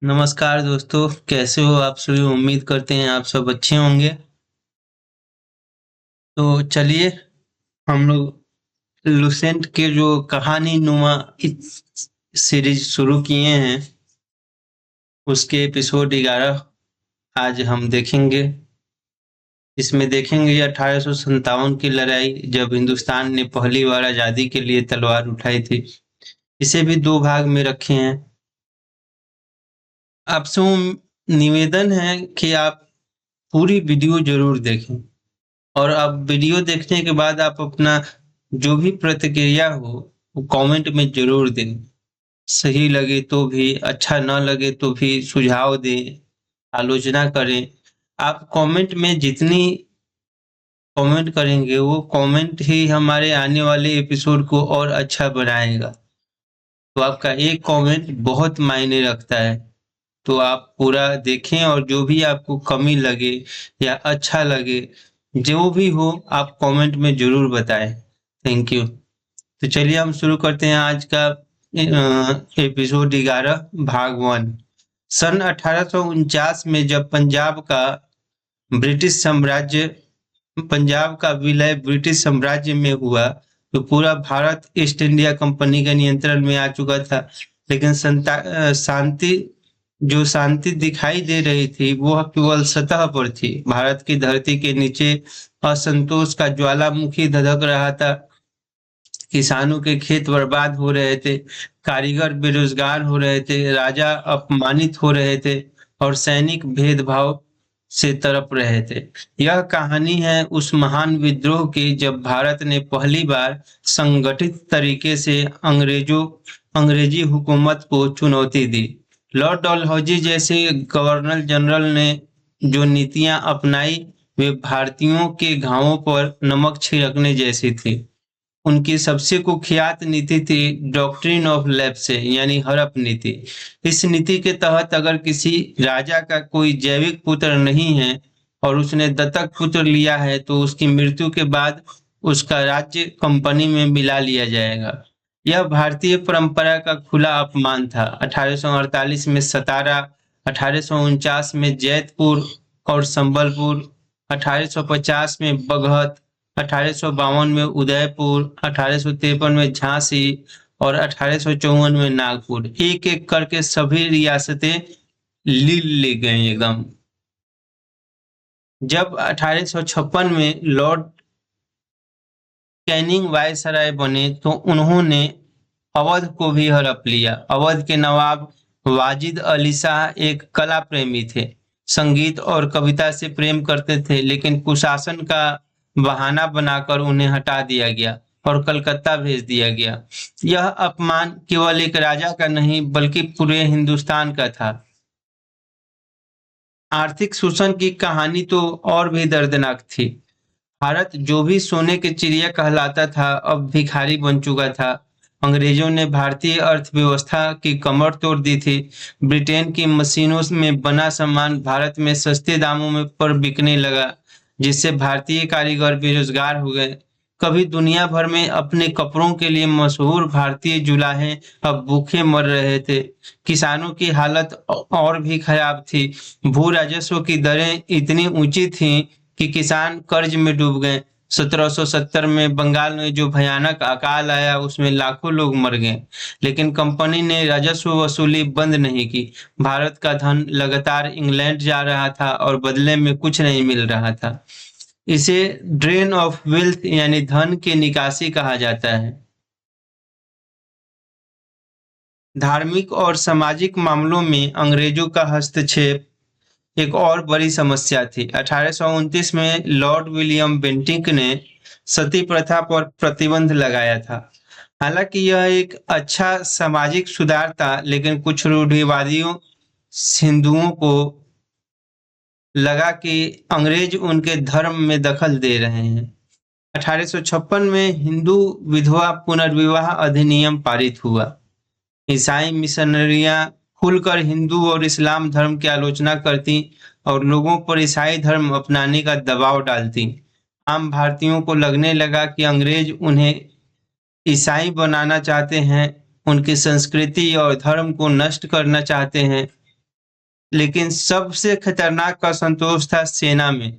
नमस्कार दोस्तों, कैसे हो आप सभी? उम्मीद करते हैं आप सब अच्छे होंगे। तो चलिए हम लोग लुसेंट के जो कहानी नुमा इस सीरीज शुरू किए हैं उसके एपिसोड 11 आज हम देखेंगे। इसमें देखेंगे 1857 की लड़ाई जब हिंदुस्तान ने पहली बार आज़ादी के लिए तलवार उठाई थी। इसे भी दो भाग में रखे हैं। आपसे निवेदन है कि आप पूरी वीडियो जरूर देखें और अब वीडियो देखने के बाद आप अपना जो भी प्रतिक्रिया हो वो कमेंट में ज़रूर दें। सही लगे तो भी, अच्छा ना लगे तो भी सुझाव दें, आलोचना करें। आप कमेंट में जितनी कमेंट करेंगे वो कमेंट ही हमारे आने वाले एपिसोड को और अच्छा बनाएगा। तो आपका एक कमेंट बहुत मायने रखता है। तो आप पूरा देखें और जो भी आपको कमी लगे या अच्छा लगे, जो भी हो आप कमेंट में ज़रूर बताएं। Thank you. तो चलिए हम शुरू करते हैं आज का एपिसोड 11 भाग 1। सन 1849 में जब ब्रिटिश साम्राज्य पंजाब का विलय ब्रिटिश साम्राज्य में हुआ तो पूरा भारत ईस्ट इंडिया कंपनी के नियंत्रण में आ चुका था। लेकिन शांति दिखाई दे रही थी वो केवल सतह पर थी। भारत की धरती के नीचे असंतोष का ज्वालामुखी धधक रहा था। किसानों के खेत बर्बाद हो रहे थे, कारीगर बेरोजगार हो रहे थे, राजा अपमानित हो रहे थे और सैनिक भेदभाव से तड़प रहे थे। यह कहानी है उस महान विद्रोह की जब भारत ने पहली बार संगठित तरीके से अंग्रेजी हुकूमत को चुनौती दी। लॉर्ड डलहौजी जैसे गवर्नर जनरल ने जो नीतियां अपनाई वे भारतीयों के घावों पर नमक छिड़कने जैसी थी। उनकी सबसे कुख्यात नीति थी डॉक्ट्रिन ऑफ लेप्से यानी हड़प नीति। इस नीति के तहत अगर किसी राजा का कोई जैविक पुत्र नहीं है और उसने दत्तक पुत्र लिया है तो उसकी मृत्यु के बाद उसका राज्य कंपनी में मिला लिया जाएगा। यह भारतीय परंपरा का खुला अपमान था। 1848 में सतारा, 1849 में जैतपुर और संबलपुर, 1850 में बगहत, 1852 में उदयपुर, 1853 में झांसी और 1854 में नागपुर, एक एक करके सभी रियासतें ली गई एकदम। जब 1856 में लॉर्ड कैनिंग वायसराय बने तो उन्होंने अवध को भी हड़प लिया। अवध के नवाब वाजिद अली शाह एक कला प्रेमी थे, संगीत और कविता से प्रेम करते थे, लेकिन कुशासन का बहाना बनाकर उन्हें हटा दिया गया और कलकत्ता भेज दिया गया। यह अपमान केवल एक राजा का नहीं बल्कि पूरे हिंदुस्तान का था। आर्थिक शोषण की कहानी तो और भी दर्दनाक थी। भारत जो भी सोने की चिड़िया कहलाता था अब भिखारी बन चुका था। अंग्रेजों ने भारतीय अर्थव्यवस्था की कमर तोड़ दी थी। ब्रिटेन की मशीनों में बना सामान भारत में सस्ते दामों में पर बिकने लगा, जिससे भारतीय कारीगर बेरोजगार हो गए। कभी दुनिया भर में अपने कपड़ों के लिए मशहूर भारतीय जुलाहे अब भूखे मर रहे थे। किसानों की हालत और भी खराब थी। भू राजस्व की दरें इतनी ऊंची थीं कि किसान कर्ज में डूब गए। 1770 में बंगाल में जो भयानक अकाल आया उसमें लाखों लोग मर गए, लेकिन कंपनी ने राजस्व वसूली बंद नहीं की। भारत का धन लगातार इंग्लैंड जा रहा था और बदले में कुछ नहीं मिल रहा था। इसे ड्रेन ऑफ वेल्थ यानी धन की निकासी कहा जाता है। धार्मिक और सामाजिक मामलों में अंग्रेजों का हस्तक्षेप एक और बड़ी समस्या थी। 1829 में लॉर्ड विलियम बेंटिंक ने सती प्रथा पर प्रतिबंध लगाया था। हालांकि यह एक अच्छा सामाजिक सुधार था, लेकिन कुछ रूढ़िवादियों हिंदुओं को लगा कि अंग्रेज उनके धर्म में दखल दे रहे हैं। 1856 में हिंदू विधवा पुनर्विवाह अधिनियम पारित हुआ। ईसाई मिशनरियां खुलकर हिंदू और इस्लाम धर्म की आलोचना करती और लोगों पर ईसाई धर्म अपनाने का दबाव डालती। आम भारतीयों को लगने लगा कि अंग्रेज उन्हें ईसाई बनाना चाहते हैं, उनकी संस्कृति और धर्म को नष्ट करना चाहते हैं। लेकिन सबसे खतरनाक असंतोष था सेना में।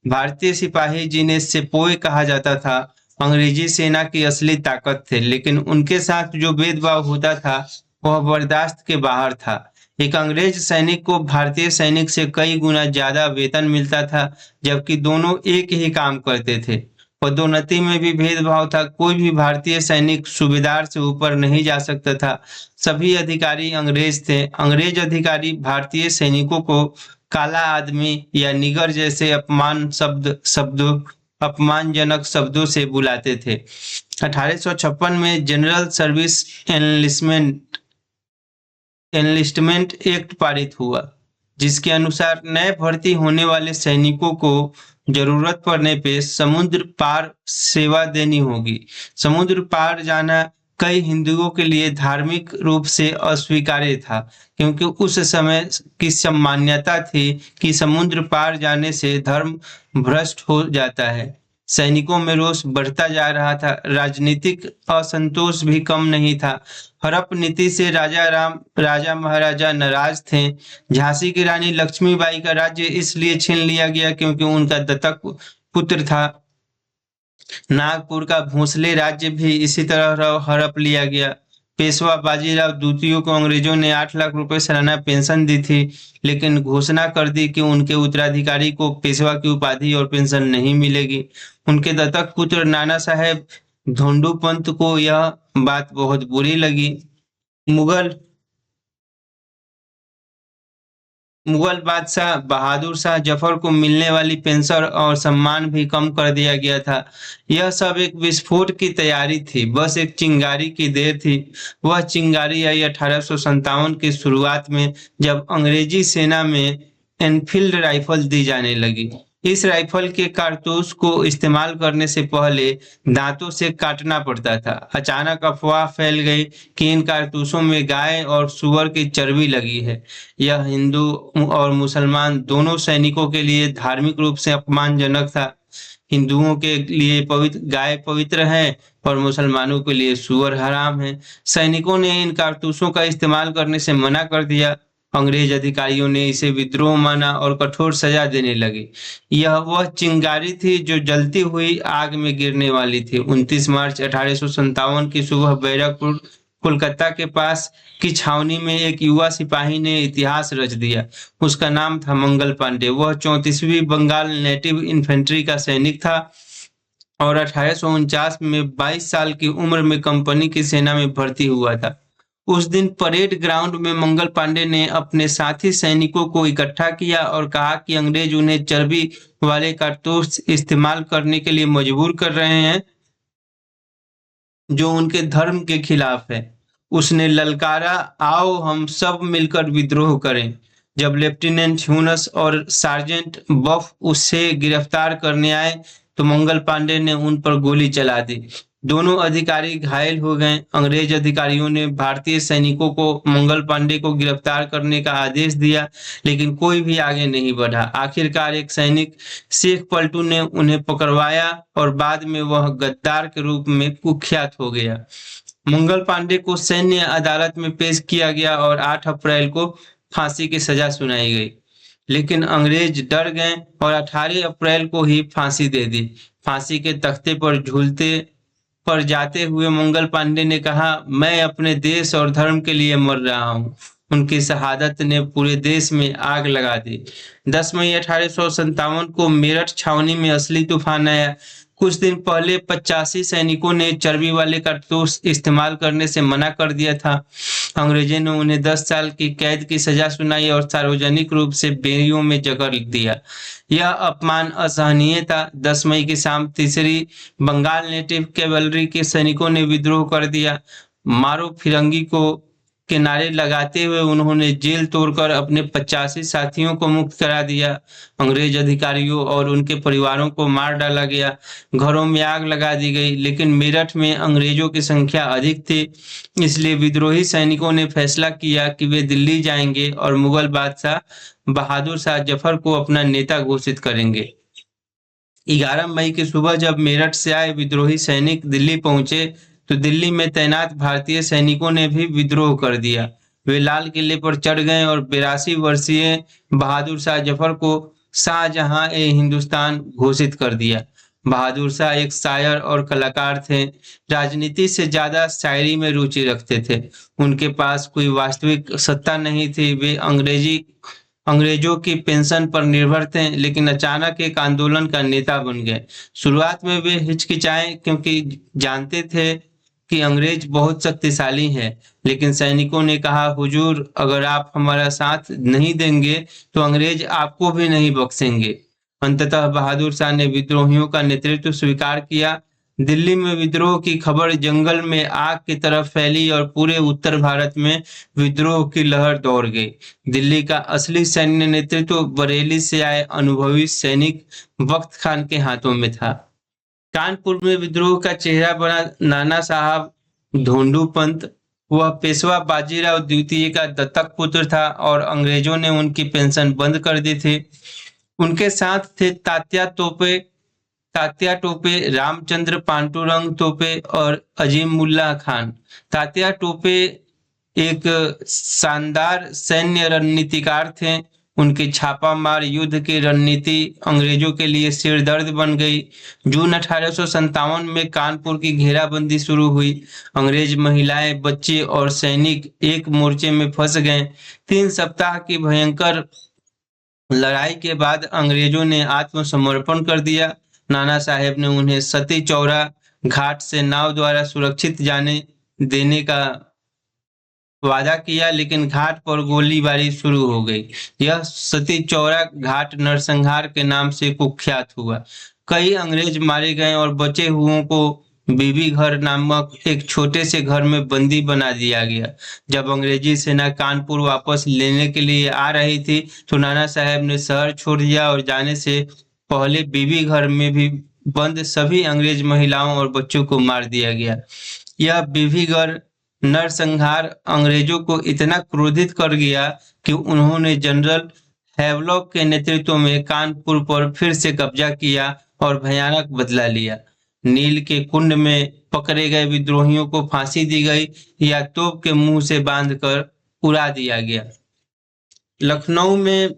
भारतीय सिपाही जिन्हें सिपोही कहा जाता था, अंग्रेजी सेना की असली ताकत थे, लेकिन उनके साथ जो भेदभाव होता था वह बर्दाश्त के बाहर था। एक अंग्रेज सैनिक को भारतीय सैनिक से कई गुना ज्यादा वेतन मिलता था, जबकि दोनों एक ही काम करते थे। पदोन्नति में भी भेदभाव था, कोई भी भारतीय सैनिक सूबेदार से ऊपर नहीं जा सकता था। सभी अधिकारी अंग्रेज थे। अंग्रेज अधिकारी भारतीय सैनिकों को काला आदमी या निगर जैसे अपमानजनक शब्दों से बुलाते थे। 1856 में जनरल सर्विस एनलिस्टमेंट एक्ट पारित हुआ, जिसके अनुसार नए भर्ती होने वाले सैनिकों को जरूरत पड़ने पे समुद्र पार सेवा देनी होगी। समुद्र पार जाना कई हिंदुओं के लिए धार्मिक रूप से अस्वीकार्य था, क्योंकि उस समय की मान्यता थी कि समुद्र पार जाने से धर्म भ्रष्ट हो जाता है। सैनिकों में रोष बढ़ता जा रहा था, राजनीतिक असंतोष भी कम नहीं था। हड़प नीति से राजा महाराजा नाराज थे। झांसी की रानी लक्ष्मीबाई का राज्य इसलिए छीन लिया गया क्योंकि उनका दत्तक पुत्र था। नागपुर का भोंसले राज्य भी इसी तरह हड़प लिया गया। पेशवा बाजीराव द्वितीय को अंग्रेजों ने 8 लाख रुपए सालाना पेंशन दी थी, लेकिन घोषणा कर दी कि उनके उत्तराधिकारी को पेशवा की उपाधि और पेंशन नहीं मिलेगी। उनके दत्तक पुत्र नाना साहेब धोंडू पंत को यह बात बहुत बुरी लगी। मुगल मुगल बादशाह बहादुर शाह जफर को मिलने वाली पेंशन और सम्मान भी कम कर दिया गया था। यह सब एक विस्फोट की तैयारी थी, बस एक चिंगारी की देर थी। वह चिंगारी आई 1857 की शुरुआत में, जब अंग्रेजी सेना में एनफील्ड राइफल दी जाने लगी। इस राइफल के कारतूस को इस्तेमाल करने से पहले दांतों से काटना पड़ता था। अचानक अफवाह फैल गई कि इन कारतूसों में गाय और सूअर की चर्बी लगी है। यह हिंदू और मुसलमान दोनों सैनिकों के लिए धार्मिक रूप से अपमानजनक था। हिंदुओं के लिए पवित्र गाय पवित्र है और मुसलमानों के लिए सूअर हराम है। सैनिकों ने इन कारतूसों का इस्तेमाल करने से मना कर दिया। अंग्रेज अधिकारियों ने इसे विद्रोह माना और कठोर सजा देने लगे। यह वह चिंगारी थी जो जलती हुई आग में गिरने वाली थी। 29 मार्च 1857 की सुबह बैरकपुर कोलकाता के पास की छावनी में एक युवा सिपाही ने इतिहास रच दिया। उसका नाम था मंगल पांडे। वह 34वीं बंगाल नेटिव इन्फेंट्री का सैनिक था और 1849 में 22 साल की उम्र में कंपनी की सेना में भर्ती हुआ था। उस दिन परेड ग्राउंड में मंगल पांडे ने अपने साथी सैनिकों को इकट्ठा किया और कहा कि अंग्रेज उन्हें चर्बी वाले कारतूस इस्तेमाल करने के लिए मजबूर कर रहे हैं, जो उनके धर्म के खिलाफ है। उसने ललकारा, आओ हम सब मिलकर विद्रोह करें। जब लेफ्टिनेंट ह्यूनस और सार्जेंट बफ उसे गिरफ्तार करने आए तो मंगल पांडे ने उन पर गोली चला दी। दोनों अधिकारी घायल हो गए। अंग्रेज अधिकारियों ने भारतीय सैनिकों को मंगल पांडे को गिरफ्तार करने का आदेश दिया, लेकिन कोई भी आगे नहीं बढ़ा। आखिरकार एक सैनिक शेख पलटू ने उन्हें पकड़वाया और बाद में वह गद्दार के रूप में कुख्यात हो गया। मंगल पांडे को सैन्य अदालत में पेश किया गया और 8 अप्रैल को फांसी की सजा सुनाई गई, लेकिन अंग्रेज डर गए और 18 अप्रैल को ही फांसी दे दी। फांसी के तख्ते पर झूलते पर जाते हुए मंगल पांडे ने कहा, मैं अपने देश और धर्म के लिए मर रहा हूँ। उनकी शहादत ने पूरे देश में आग लगा दी। 10 मई 1857 को मेरठ छावनी में असली तूफान आया। कुछ दिन पहले 85 सैनिकों ने चर्बी वाले कारतूस इस्तेमाल करने से मना कर दिया था। अंग्रेजों ने उन्हें 10 साल की कैद की सजा सुनाई और सार्वजनिक रूप से बेड़ियों में जकड़ दिया। यह अपमान असहनीय था। 10 मई की शाम तीसरी बंगाल नेटिव कैवलरी के सैनिकों ने विद्रोह कर दिया। मारो फिरंगी को के नारे लगाते हुए उन्होंने जेल तोड़कर अपने 85 साथियों को मुक्त करा दिया। अंग्रेज अधिकारियों और उनके परिवारों को मार डाला गया। घरों में आग लगा दी गई, लेकिन मेरठ में अंग्रेजों की संख्या अधिक थी, इसलिए विद्रोही सैनिकों ने फैसला किया कि वे दिल्ली जाएंगे और मुगल बादशाह बहादुर शाह जफर को अपना नेता घोषित करेंगे। 11 मई की सुबह जब मेरठ से आए विद्रोही सैनिक दिल्ली पहुंचे तो दिल्ली में तैनात भारतीय सैनिकों ने भी विद्रोह कर दिया। वे लाल किले पर चढ़ गए और 82 वर्षीय बहादुर शाह जफर को शाहजहां ए हिंदुस्तान घोषित कर दिया। बहादुर शाह एक शायर और कलाकार थे। राजनीति से ज्यादा शायरी में रुचि रखते थे। उनके पास कोई वास्तविक सत्ता नहीं थी। वे अंग्रेजों की पेंशन पर निर्भर थे, लेकिन अचानक एक आंदोलन का नेता बन गए। शुरुआत में वे हिचकिचाए क्योंकि जानते थे कि अंग्रेज बहुत शक्तिशाली हैं, लेकिन सैनिकों ने कहा, हुजूर, अगर आप हमारा साथ नहीं देंगे तो अंग्रेज आपको भी नहीं बख्शेंगे। अंततः बहादुर शाह ने विद्रोहियों का नेतृत्व स्वीकार किया। दिल्ली में विद्रोह की खबर जंगल में आग की तरह फैली और पूरे उत्तर भारत में विद्रोह की लहर दौड़ गई। दिल्ली का असली सैन्य नेतृत्व बरेली से आए अनुभवी सैनिक बख्त खान के हाथों में था। कानपुर में विद्रोह का चेहरा बना नाना साहब ढोंडू पंत। वह पेशवा बाजीराव द्वितीय का दत्तक पुत्र था और अंग्रेजों ने उनकी पेंशन बंद कर दी थी। उनके साथ थे तात्या टोपे, रामचंद्र पांडुरंग टोपे और अजीमुल्लाह खान। तात्या टोपे एक शानदार सैन्य रणनीतिकार थे। उनकी छापामार युद्ध की रणनीति अंग्रेजों के लिए सिरदर्द बन गई। जून 1857 में कानपुर की घेराबंदी शुरू हुई। अंग्रेज महिलाएं, बच्चे और सैनिक एक मोर्चे में फंस गए। 3 सप्ताह की भयंकर लड़ाई के बाद अंग्रेजों ने आत्मसमर्पण कर दिया। नाना साहेब ने उन्हें सती चौरा घाट से नाव द्वारा सुरक्षित जाने देने का वादा किया, लेकिन घाट पर गोलीबारी शुरू हो गई। यह सती चौरा घाट नरसंहार के नाम से कुख्यात हुआ। कई अंग्रेज मारे गए और बचे हुओं को बीबी घर नामक एक छोटे से घर में बंदी बना दिया गया। जब अंग्रेजी सेना कानपुर वापस लेने के लिए आ रही थी तो नाना साहब ने शहर छोड़ दिया और जाने से पहले बीबी घर में भी बंद सभी अंग्रेज महिलाओं और बच्चों को मार दिया गया। यह बीबी घर नरसंहार अंग्रेजों को इतना क्रोधित कर गया कि उन्होंने जनरल हैवलॉक के नेतृत्व में कानपुर पर फिर से कब्जा किया और भयानक बदला लिया। नील के कुंड में पकड़े गए विद्रोहियों को फांसी दी गई या तोप के मुंह से बांधकर उड़ा दिया गया। लखनऊ में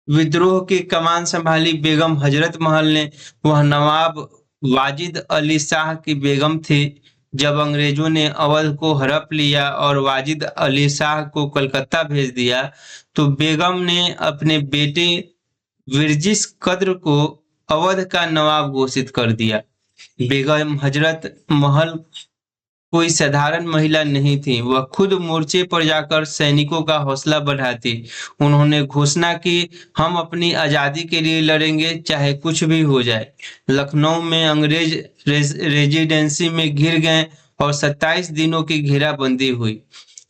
विद्रोह की कमान संभाली बेगम हजरत महल ने। वह नवाब वाजिद अली शाह की बेगम थी। जब अंग्रेजों ने अवध को हड़प लिया और वाजिद अली शाह को कलकत्ता भेज दिया तो बेगम ने अपने बेटे विरजिस कद्र को अवध का नवाब घोषित कर दिया। बेगम हजरत महल कोई साधारण महिला नहीं थी। वह खुद मोर्चे पर जाकर सैनिकों का हौसला बढ़ाती। उन्होंने घोषणा की, हम अपनी आजादी के लिए लड़ेंगे, चाहे कुछ भी हो जाए। लखनऊ में अंग्रेज रेजिडेंसी में घिर गए और 27 दिनों की घेराबंदी हुई।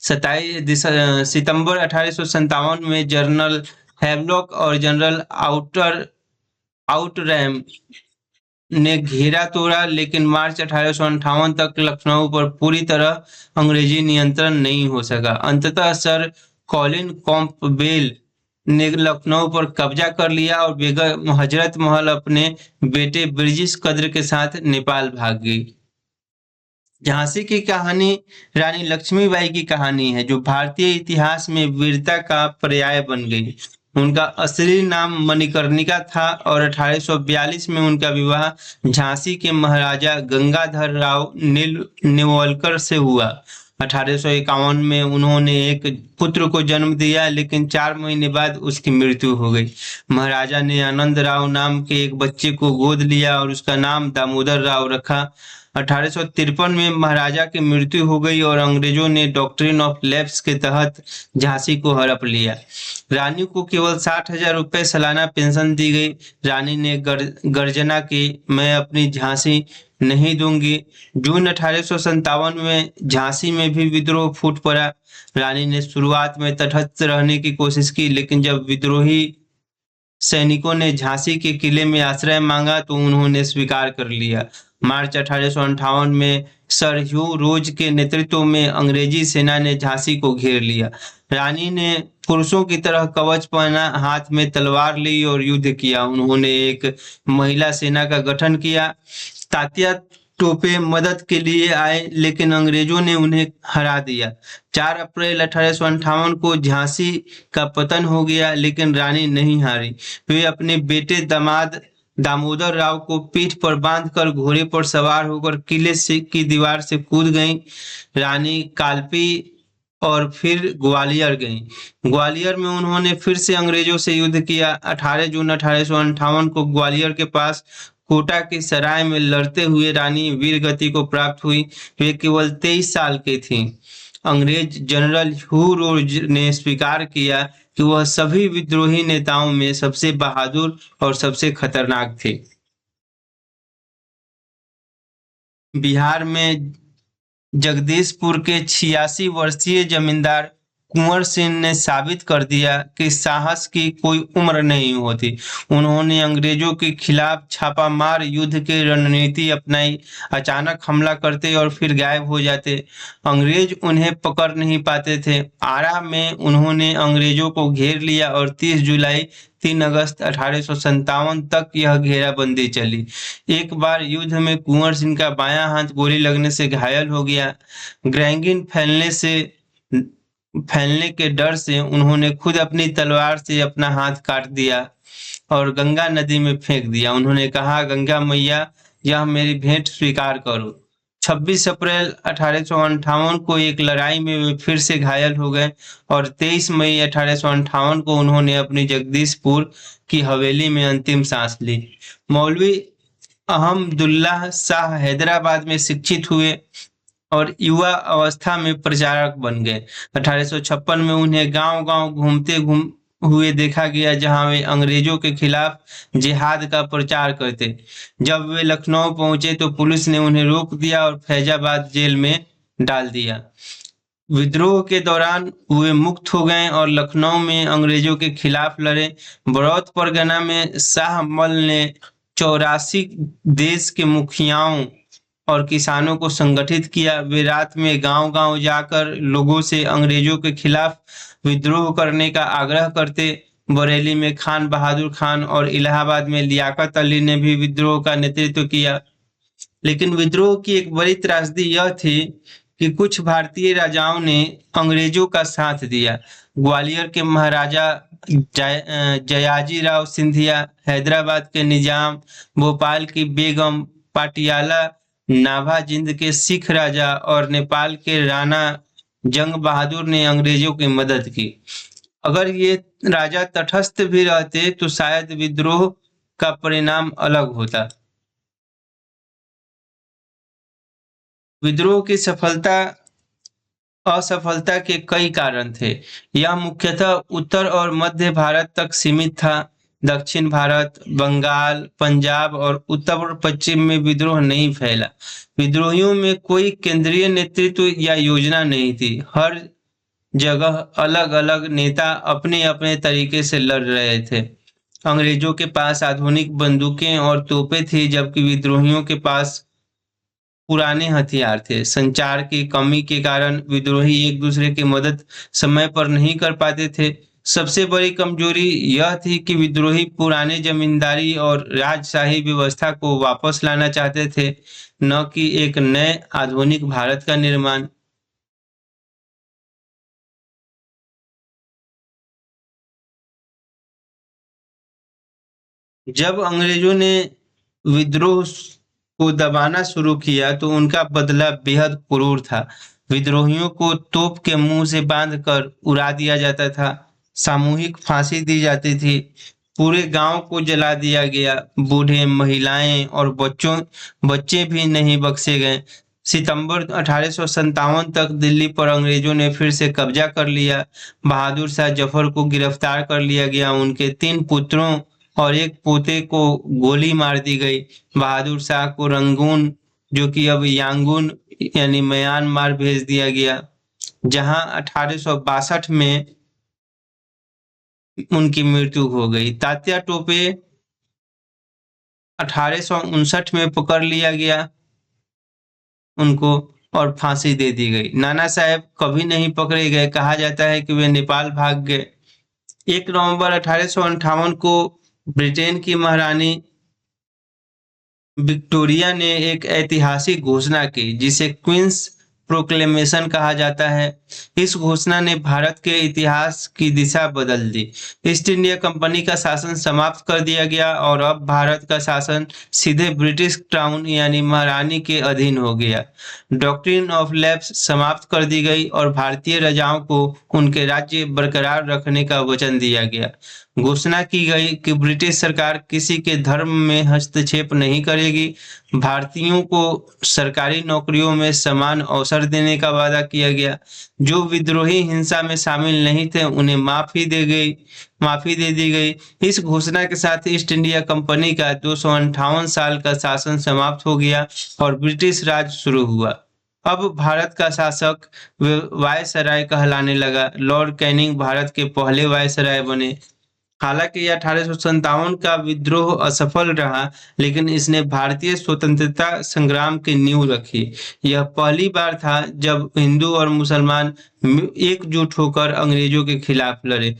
27 सितंबर 1857 में जनरल हैवलॉक और जनरल आउटरैम ने घेरा तोड़ा, लेकिन मार्च 1858 तक लखनऊ पर पूरी तरह अंग्रेजी नियंत्रण नहीं हो सका। अंततः सर कॉलिन कॉम्पबेल ने लखनऊ पर कब्जा कर लिया और बेगम हजरत महल अपने बेटे ब्रिजिस कद्र के साथ नेपाल भाग गई। झांसी की कहानी रानी लक्ष्मीबाई की कहानी है, जो भारतीय इतिहास में वीरता का पर्याय बन गई। उनका असली नाम मणिकर्णिका था और 1842 में उनका विवाह झांसी के महाराजा गंगाधर राव नेवलकर से हुआ। 1851 में उन्होंने एक पुत्र को जन्म दिया, लेकिन 4 महीने बाद उसकी मृत्यु हो गई। महाराजा ने आनंद राव नाम के एक बच्चे को गोद लिया और उसका नाम दामोदर राव रखा। 1853 में महाराजा की मृत्यु हो गई और अंग्रेजों ने डॉक्ट्रिन ऑफ लैप्स के तहत झांसी को हड़प लिया। रानी को केवल 60,000 रुपए सालाना पेंशन दी गई। रानी ने गर्जना की, मैं अपनी झांसी नहीं दूंगी। जून 1857 में झांसी में भी विद्रोह फूट पड़ा। रानी ने शुरुआत में तटस्थ रहने की कोशिश की, लेकिन जब विद्रोही सैनिकों ने झांसी के किले में आश्रय मांगा तो उन्होंने स्वीकार कर लिया। मार्च 1858 में सर ह्यू रोज के नेतृत्व में अंग्रेजी सेना ने झांसी को घेर लिया। रानी ने पुरुषों की तरह कवच पहना, हाथ में तलवार ली और युद्ध किया। उन्होंने एक महिला सेना का गठन किया। तात्या टोपे मदद के लिए आए, लेकिन अंग्रेजों ने उन्हें हरा दिया। 4 अप्रैल 1858 को झांसी का पतन हो गया, लेकिन रानी नहीं हारी। वे अपने बेटे दामाद दामोदर राव को पीठ पर बांधकर घोड़े पर सवार होकर किले से की दीवार से कूद गईं। रानी कालपी और फिर ग्वालियर गईं। ग्वालियर में उन्होंने फिर से अंग्रेजों से युद्ध किया। 18 जून 1858 को ग्वालियर के पास कोटा की सराय में लड़ते हुए रानी वीरगति को प्राप्त हुई। वे केवल 23 साल की थीं। अंग्रेज जनरल ह्यू रोज ने स्वीकार किया कि वह सभी विद्रोही नेताओं में सबसे बहादुर और सबसे खतरनाक थे। बिहार में जगदीशपुर के 86 वर्षीय जमींदार कुंवर सिंह ने साबित कर दिया कि साहस की कोई उम्र नहीं होती। उन्होंने अंग्रेजों के खिलाफ छापामार युद्ध की रणनीति अपनाई। अचानक हमला करते और फिर गायब हो जाते। अंग्रेज उन्हें पकड़ नहीं पाते थे। आरा में उन्होंने अंग्रेजों को घेर लिया और 30 जुलाई 3 अगस्त 1857 तक यह घेराबंदी चली। एक बार युद्ध में कुंवर सिंह का बायां हाथ गोली लगने से घायल हो गया। गैंग्रीन फैलने के डर से उन्होंने खुद अपनी तलवार से अपना हाथ काट दिया और गंगा नदी में फेंक दिया। उन्होंने कहा, गंगा मैया, यह मेरी भेंट स्वीकार करो। 26 अप्रैल 1858 को एक लड़ाई में वे फिर से घायल हो गए और 23 मई 1858 को उन्होंने अपनी जगदीशपुर की हवेली में अंतिम सांस ली। मौलवी अहमदुल्लाह शाह हैदराबाद में शिक्षित हुए और युवा अवस्था में प्रचारक बन गए। 1856 में उन्हें गांव-गांव घूमते हुए देखा गया, जहां वे अंग्रेजों के खिलाफ जिहाद का प्रचार करते। जब वे लखनऊ पहुंचे तो पुलिस ने उन्हें रोक दिया और फैजाबाद जेल में डाल दिया। विद्रोह के दौरान वे मुक्त हो गए और लखनऊ में अंग्रेजों के खिलाफ लड़े। बड़ौत परगना में शाह मल ने 84 देश के मुखियाओं और किसानों को संगठित किया। वे रात में गांव-गांव जाकर लोगों से अंग्रेजों के खिलाफ विद्रोह करने का आग्रह करते। बरेली में खान बहादुर खान और इलाहाबाद में लियाकत अली ने भी विद्रोह का नेतृत्व किया। लेकिन विद्रोह की एक बड़ी त्रासदी यह थी कि कुछ भारतीय राजाओं ने अंग्रेजों का साथ दिया। ग्वालियर के महाराजा जयाजी राव सिंधिया, हैदराबाद के निजाम, भोपाल की बेगम, पाटियाला नाभाजिंद के सिख राजा और नेपाल के राणा जंग बहादुर ने अंग्रेजों की मदद की। अगर ये राजा तटस्थ भी रहते तो शायद विद्रोह का परिणाम अलग होता। विद्रोह की असफलता के कई कारण थे। यह मुख्यतः उत्तर और मध्य भारत तक सीमित था। दक्षिण भारत, बंगाल, पंजाब और उत्तर पश्चिम में विद्रोह नहीं फैला। विद्रोहियों में कोई केंद्रीय नेतृत्व या योजना नहीं थी। हर जगह अलग-अलग नेता अपने-अपने तरीके से लड़ रहे थे। अंग्रेजों के पास आधुनिक बंदूकें और तोपें थी, जबकि विद्रोहियों के पास पुराने हथियार थे। संचार की कमी के कारण विद्रोही एक दूसरे की मदद समय पर नहीं कर पाते थे। सबसे बड़ी कमजोरी यह थी कि विद्रोही पुराने जमींदारी और राजशाही व्यवस्था को वापस लाना चाहते थे, न कि एक नए आधुनिक भारत का निर्माण। जब अंग्रेजों ने विद्रोह को दबाना शुरू किया तो उनका बदला बेहद क्रूर था। विद्रोहियों को तोप के मुंह से बांधकर उड़ा दिया जाता था। सामूहिक फांसी दी जाती थी। पूरे गांव को जला दिया गया। बूढ़े, महिलाएं और बच्चे भी नहीं बख्शे गए। सितंबर 1857 तक दिल्ली पर अंग्रेजों ने फिर से कब्जा कर लिया। बहादुर शाह जफर को गिरफ्तार कर लिया गया। उनके 3 पुत्रों और एक पोते को गोली मार दी गई। बहादुर शाह को रंगून, जो कि अब यांगून यानी म्यांमार, भेज दिया गया, जहां 1862 में उनकी मृत्यु हो गई। तात्या टोपे 1859 में पकड़ लिया गया उनको और फांसी दे दी गई। नाना साहेब कभी नहीं पकड़े गए। कहा जाता है कि वे नेपाल भाग गए। 1 नवंबर 1858 को ब्रिटेन की महारानी विक्टोरिया ने एक ऐतिहासिक घोषणा की जिसे क्वींस प्रोक्लेमेशन कहा जाता है। इस घोषणा ने भारत के इतिहास की दिशा बदल दी। ईस्ट इंडिया कंपनी का शासन समाप्त कर दिया गया और अब भारत का शासन सीधे ब्रिटिश क्राउन यानी महारानी के अधीन हो गया। डॉक्ट्रिन ऑफ लैप्स समाप्त कर दी गई और भारतीय राजाओं को उनके राज्य बरकरार रखने का वचन दिया गया। घोषणा की गई कि ब्रिटिश सरकार किसी के धर्म में हस्तक्षेप नहीं करेगी। भारतीयों को सरकारी नौकरियों में समान अवसर देने का वादा किया गया। जो विद्रोही हिंसा में शामिल नहीं थे उन्हें माफी दे दी गई। इस घोषणा के साथ ईस्ट इंडिया कंपनी का 258 साल का शासन समाप्त हो गया और ब्रिटिश राज शुरू हुआ। अब भारत का शासक वायसराय कहलाने लगा। लॉर्ड कैनिंग भारत के पहले वायसराय बने। हालांकि 1857 का विद्रोह असफल रहा, लेकिन इसने भारतीय स्वतंत्रता संग्राम की नींव रखी। यह पहली बार था जब हिंदू और मुसलमान एकजुट होकर अंग्रेजों के खिलाफ लड़े।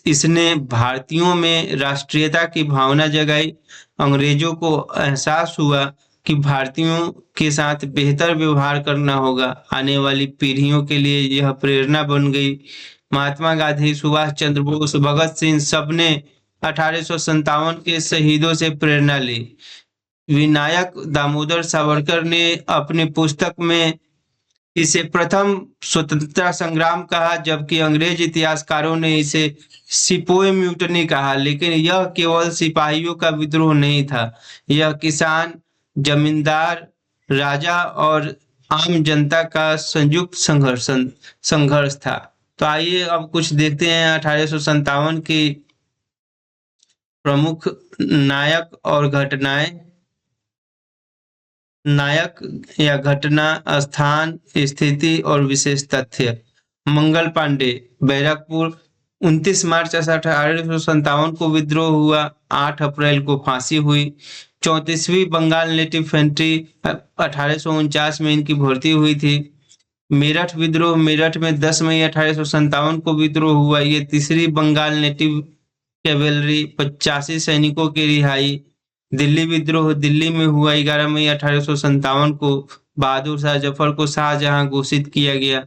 इसने भारतीयों में राष्ट्रीयता की भावना जगाई। अंग्रेजों को एहसास हुआ कि भारतीयों के साथ बेहतर व्यवहार करना होगा। आने वाली पीढ़ियों के लिए यह प्रेरणा बन गई। महात्मा गांधी, सुभाष चंद्र बोस, भगत सिंह सबने 1857 के शहीदों से प्रेरणा ली। विनायक दामोदर सावरकर ने अपनी पुस्तक में इसे प्रथम स्वतंत्रता संग्राम कहा, जबकि अंग्रेज इतिहासकारों ने इसे सिपोय म्यूटनी कहा। लेकिन यह केवल सिपाहियों का विद्रोह नहीं था, यह किसान, जमींदार, राजा और आम जनता का संयुक्त संघर्ष था। तो आइए अब कुछ देखते हैं 1857 की प्रमुख नायक और घटनाएं। नायक या घटना, स्थान, स्थिति और विशेष तथ्य। मंगल पांडे, बैरकपुर, 29 मार्च 1857 को विद्रोह हुआ। 8 अप्रैल को फांसी हुई। 34वीं बंगाल नेटिव इन्फेंट्री 1849 में इनकी भर्ती हुई थी। मेरठ विद्रोह, मेरठ में 10 मई 1857 को विद्रोह हुआ। ये 3री बंगाल नेटिव कैवेलरी, 85 सैनिकों की रिहाई। दिल्ली विद्रोह, दिल्ली में हुआ। 11 मई 1857 को बहादुर शाह जफर को शाहजहां घोषित किया गया।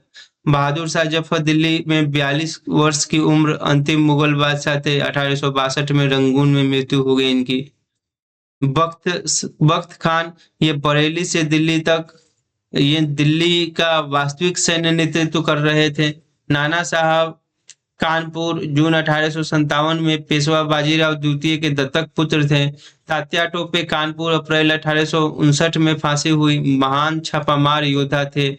बहादुर शाह जफर दिल्ली में 42 वर्ष की उम्र अंतिम मुगल बादशाह थे। 1862 में रंगून में मृत्यु हो गई इनकी। बख्त खान, ये बरेली से दिल्ली तक ये दिल्ली का वास्तविक सैन्य नेतृत्व कर रहे थे। नाना साहब कानपुर, जून 1857 में पेशवा बाजीराव द्वितीय के दत्तक पुत्र थे। तात्या टोपे कानपुर, अप्रैल 1859 में फांसी हुई। महान छापामार योद्धा थे।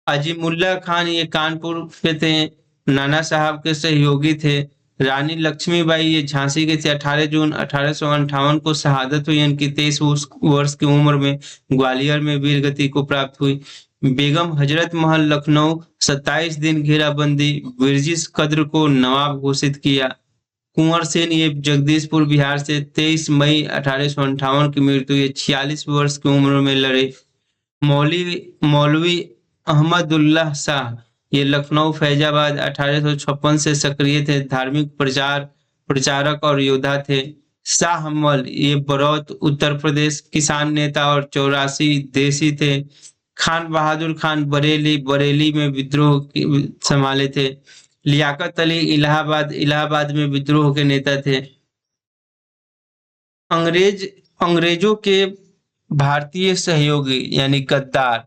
अजीमुल्ला खान, ये कानपुर के थे, नाना साहब के सहयोगी थे। रानी लक्ष्मीबाई, ये झांसी के थे। 18 जून 1858 को शहादत हुई इनकी 23 वर्ष की उम्र में। ग्वालियर में वीर गति को प्राप्त हुई। बेगम हजरत महल, लखनऊ, 27 दिन घेराबंदी, बिरजिस कद्र को नवाब घोषित किया। कुंवर सेन, ये जगदीशपुर बिहार से, 23 मई 1858 की मृत्यु, ये 46 वर्ष की उम्र में लड़े। मौलवी अहमदुल्लाह शाह, ये लखनऊ फैजाबाद, 1856 से सक्रिय थे। धार्मिक प्रचारक और योद्धा थे। शाह मल, ये बरौत, उत्तर प्रदेश, किसान नेता और 84 देशी थे। खान बहादुर खान, बरेली में विद्रोह संभाले थे। लियाकत अली, इलाहाबाद में विद्रोह के नेता थे। अंग्रेजों के भारतीय सहयोगी यानी गद्दार,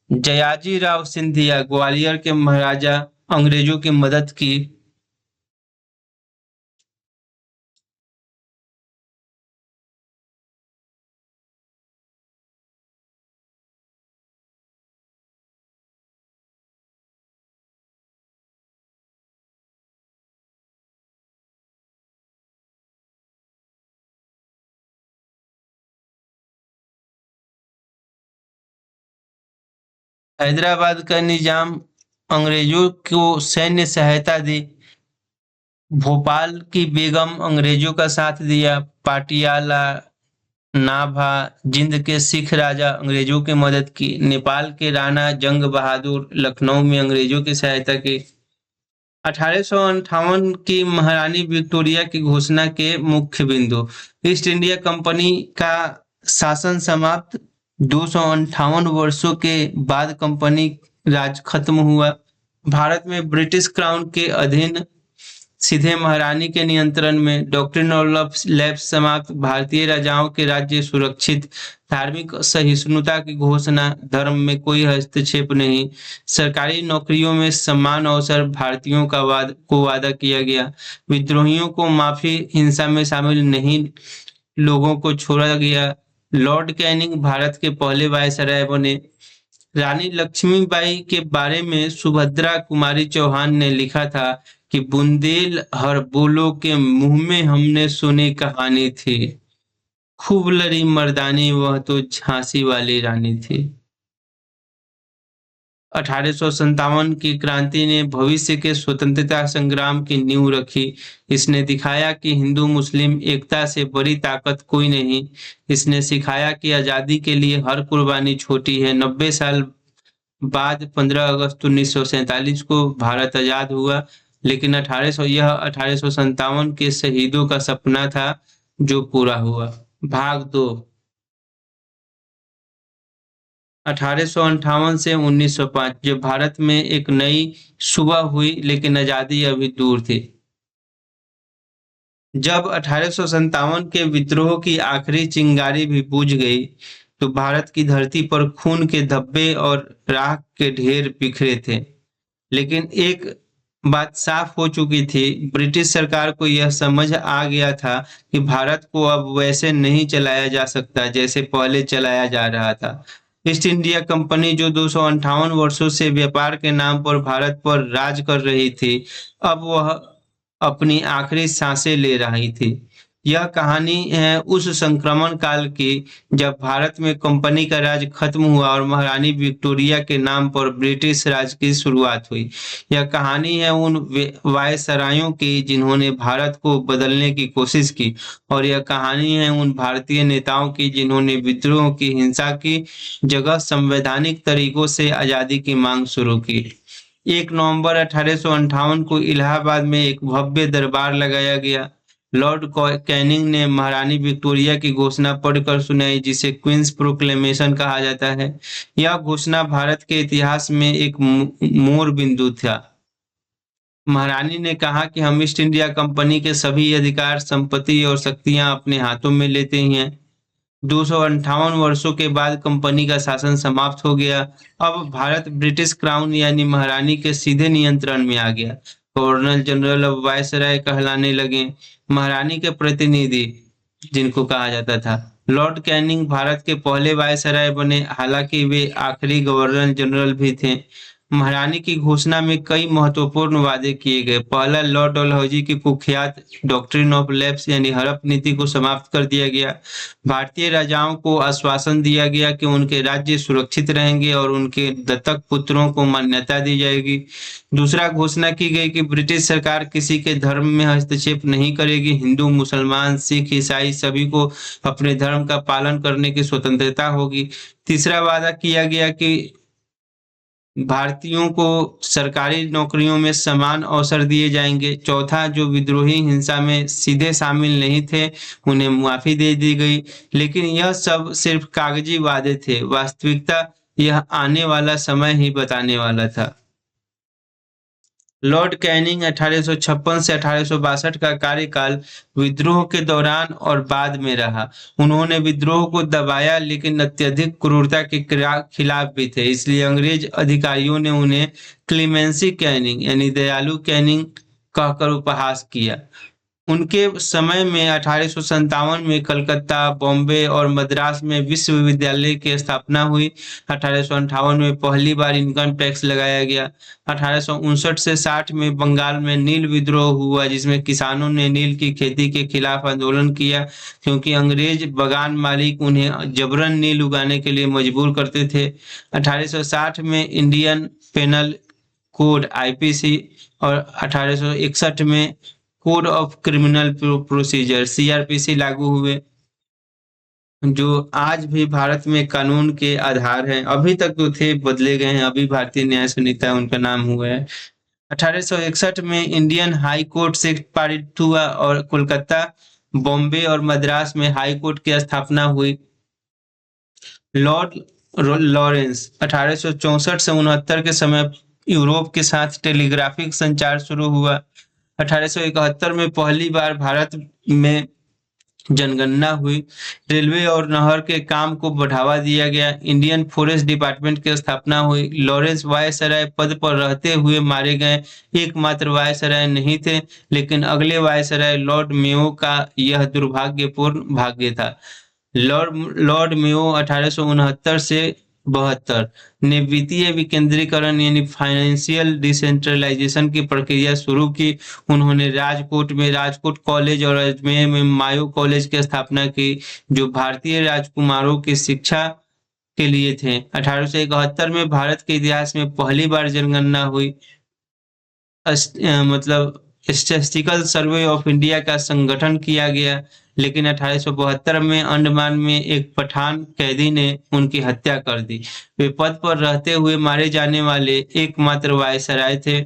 जयाजी राव सिंधिया, ग्वालियर के महाराजा, अंग्रेजों की मदद की। हैदराबाद का निजाम अंग्रेजों को सैन्य सहायता दी। भोपाल की बेगम अंग्रेजों का साथ दिया। पाटियाला, नाभा, जिंद के सिख राजा अंग्रेजों की मदद की। नेपाल के राणा जंग बहादुर, लखनऊ में अंग्रेजों की सहायता की। 1858 की महारानी विक्टोरिया की घोषणा के मुख्य बिंदु। ईस्ट इंडिया कंपनी का शासन समाप्त। 258 वर्षों के बाद कंपनी राज खत्म हुआ। भारत में ब्रिटिश क्राउन के अधीन सीधे महारानी के नियंत्रण में। डॉक्ट्रिन ऑफ लैप्स समाप्त। भारतीय राजाओं के राज्य सुरक्षित। धार्मिक सहिष्णुता की घोषणा। धर्म में कोई हस्तक्षेप नहीं। सरकारी नौकरियों में समान अवसर भारतीयों का वादा किया गया। विद्रोहियों को माफी। हिंसा में शामिल नहीं लोगों को छोड़ा गया। लॉर्ड कैनिंग भारत के पहले वायसराय बने। रानी लक्ष्मीबाई के बारे में सुभद्रा कुमारी चौहान ने लिखा था कि बुंदेल हर बोलो के मुंह में हमने सुनी कहानी थी। खूब लड़ी मर्दानी वह तो झांसी वाली रानी थी। 1857 की क्रांति ने भविष्य के स्वतंत्रता संग्राम की नींव रखी। इसने दिखाया कि हिंदू मुस्लिम एकता से बड़ी ताकत कोई नहीं। इसने सिखाया कि आजादी के लिए हर कुर्बानी छोटी है। 90 साल बाद 15 अगस्त 1947 को भारत आजाद हुआ, लेकिन 1857 के शहीदों का सपना था जो पूरा हुआ। भाग 2। 1858 से 1905 जब भारत में एक नई सुबह हुई, लेकिन आजादी अभी दूर थी। जब 1857 के विद्रोह की आखिरी चिंगारी भी बुझ गई, तो भारत की धरती पर खून के धब्बे और राख के ढेर बिखरे थे। लेकिन एक बात साफ हो चुकी थी। ब्रिटिश सरकार को यह समझ आ गया था कि भारत को अब वैसे नहीं चलाया जा सकता जैसे पहले चलाया जा रहा था। ईस्ट इंडिया कंपनी जो 258 वर्षों से व्यापार के नाम पर भारत पर राज कर रही थी, अब वह अपनी आखिरी सांसें ले रही थी। यह कहानी है उस संक्रमण काल की जब भारत में कंपनी का राज खत्म हुआ और महारानी विक्टोरिया के नाम पर ब्रिटिश राज की शुरुआत हुई। यह कहानी है उन वायसरायों की जिन्होंने भारत को बदलने की कोशिश की, और यह कहानी है उन भारतीय नेताओं की जिन्होंने विद्रोह की हिंसा की जगह संवैधानिक तरीकों से आजादी की मांग शुरू की। 1 नवंबर 1858 को इलाहाबाद में एक भव्य दरबार लगाया गया। लॉर्ड कैनिंग ने महारानी विक्टोरिया की घोषणा पढ़कर सुनाई, जिसे क्वींस प्रोक्लेमेशन कहा जाता है। यह घोषणा भारत के इतिहास में एक मोड़ बिंदु था। महारानी ने कहा कि हम ईस्ट इंडिया कंपनी के सभी अधिकार, संपत्ति और शक्तियां अपने हाथों में लेते हैं। 258 वर्षों के बाद कंपनी का शासन समाप्त हो गया। अब भारत ब्रिटिश क्राउन यानी महारानी के सीधे नियंत्रण में आ गया। गवर्नर जनरल अब वायसराय कहलाने लगे। महारानी के प्रतिनिधि, जिनको कहा जाता था, लॉर्ड कैनिंग भारत के पहले वायसराय बने, हालांकि वे आखिरी गवर्नर जनरल भी थे। महारानी की घोषणा में कई महत्वपूर्ण वादे किए गए। पहला, लॉर्ड डलहौजी की कुख्यात डॉक्ट्रिन ऑफ लैप्स यानी हड़प नीति को समाप्त कर दिया गया। भारतीय राजाओं को आश्वासन दिया गया कि उनके राज्य सुरक्षित रहेंगे और उनके दत्तक पुत्रों को मान्यता दी जाएगी। दूसरा, घोषणा की गई कि ब्रिटिश सरकार किसी के धर्म में हस्तक्षेप नहीं करेगी। हिंदू, मुसलमान, सिख, ईसाई सभी को अपने धर्म का पालन करने की स्वतंत्रता होगी। तीसरा, वादा किया गया कि भारतीयों को सरकारी नौकरियों में समान अवसर दिए जाएंगे। चौथा, जो विद्रोही हिंसा में सीधे शामिल नहीं थे, उन्हें माफी दे दी गई। लेकिन यह सब सिर्फ कागजी वादे थे। वास्तविकता यह आने वाला समय ही बताने वाला था। लॉर्ड कैनिंग 1856 से 1862 का कार्यकाल विद्रोह के दौरान और बाद में रहा। उन्होंने विद्रोह को दबाया, लेकिन अत्यधिक क्रूरता के खिलाफ भी थे। इसलिए अंग्रेज अधिकारियों ने उन्हें क्लीमेंसी कैनिंग यानी दयालु कैनिंग कहकर उपहास किया। उनके समय में 1857 में कलकत्ता, बॉम्बे और मद्रास में विश्वविद्यालय की स्थापना हुई। 1858 में पहली बार इनकम टैक्स लगाया गया। 1859 से 60 में बंगाल में नील विद्रोह हुआ, जिसमें किसानों ने नील की खेती के खिलाफ आंदोलन किया, क्योंकि अंग्रेज बगान मालिक उन्हें जबरन नील उगाने के लिए मजबूर करते थे। 1860 में इंडियन पेनल कोड आईपीसी और 1861 में code of criminal procedure CrPC लागू हुए, जो आज भी भारत में कानून के आधार हैं। अभी तक तो थे, बदले गए हैं। अभी भारतीय न्याय संहिता उनका नाम हुआ है। 1861 में इंडियन हाई कोर्ट एक्ट पारित हुआ और कोलकाता, बॉम्बे और मद्रास में हाई कोर्ट की स्थापना हुई। लॉर्ड लॉरेंस 1864 से 69 के समय यूरोप के साथ टेलीग्राफिक संचार शुरू हुआ। 1871 में पहली बार भारत में जनगणना हुई। रेलवे और नहर के काम को बढ़ावा दिया गया। इंडियन फॉरेस्ट डिपार्टमेंट की स्थापना हुई। लॉरेंस वायसराय पद पर रहते हुए मारे गए एकमात्र वायसराय नहीं थे, लेकिन अगले वायसराय लॉर्ड मेयो का यह दुर्भाग्यपूर्ण भाग्य था। लॉर्ड मेयो 1869 से 72 ने वित्तीय विकेंद्रीकरण यानी फाइनेंशियल डिसेंट्रलाइजेशन की प्रक्रिया शुरू की। उन्होंने राजकोट में राजकोट कॉलेज और अजमेर में मायो कॉलेज की स्थापना की, जो भारतीय राजकुमारों की शिक्षा के लिए थे। 1871 में भारत के इतिहास में पहली बार जनगणना हुई। मतलब स्टैटिस्टिकल सर्वे ऑफ इंडिया का संगठन किया गया, लेकिन 1872 में अंडमान में एक पठान कैदी ने उनकी हत्या कर दी। वे पद पर रहते हुए मारे जाने वाले एकमात्र वायसराय थे।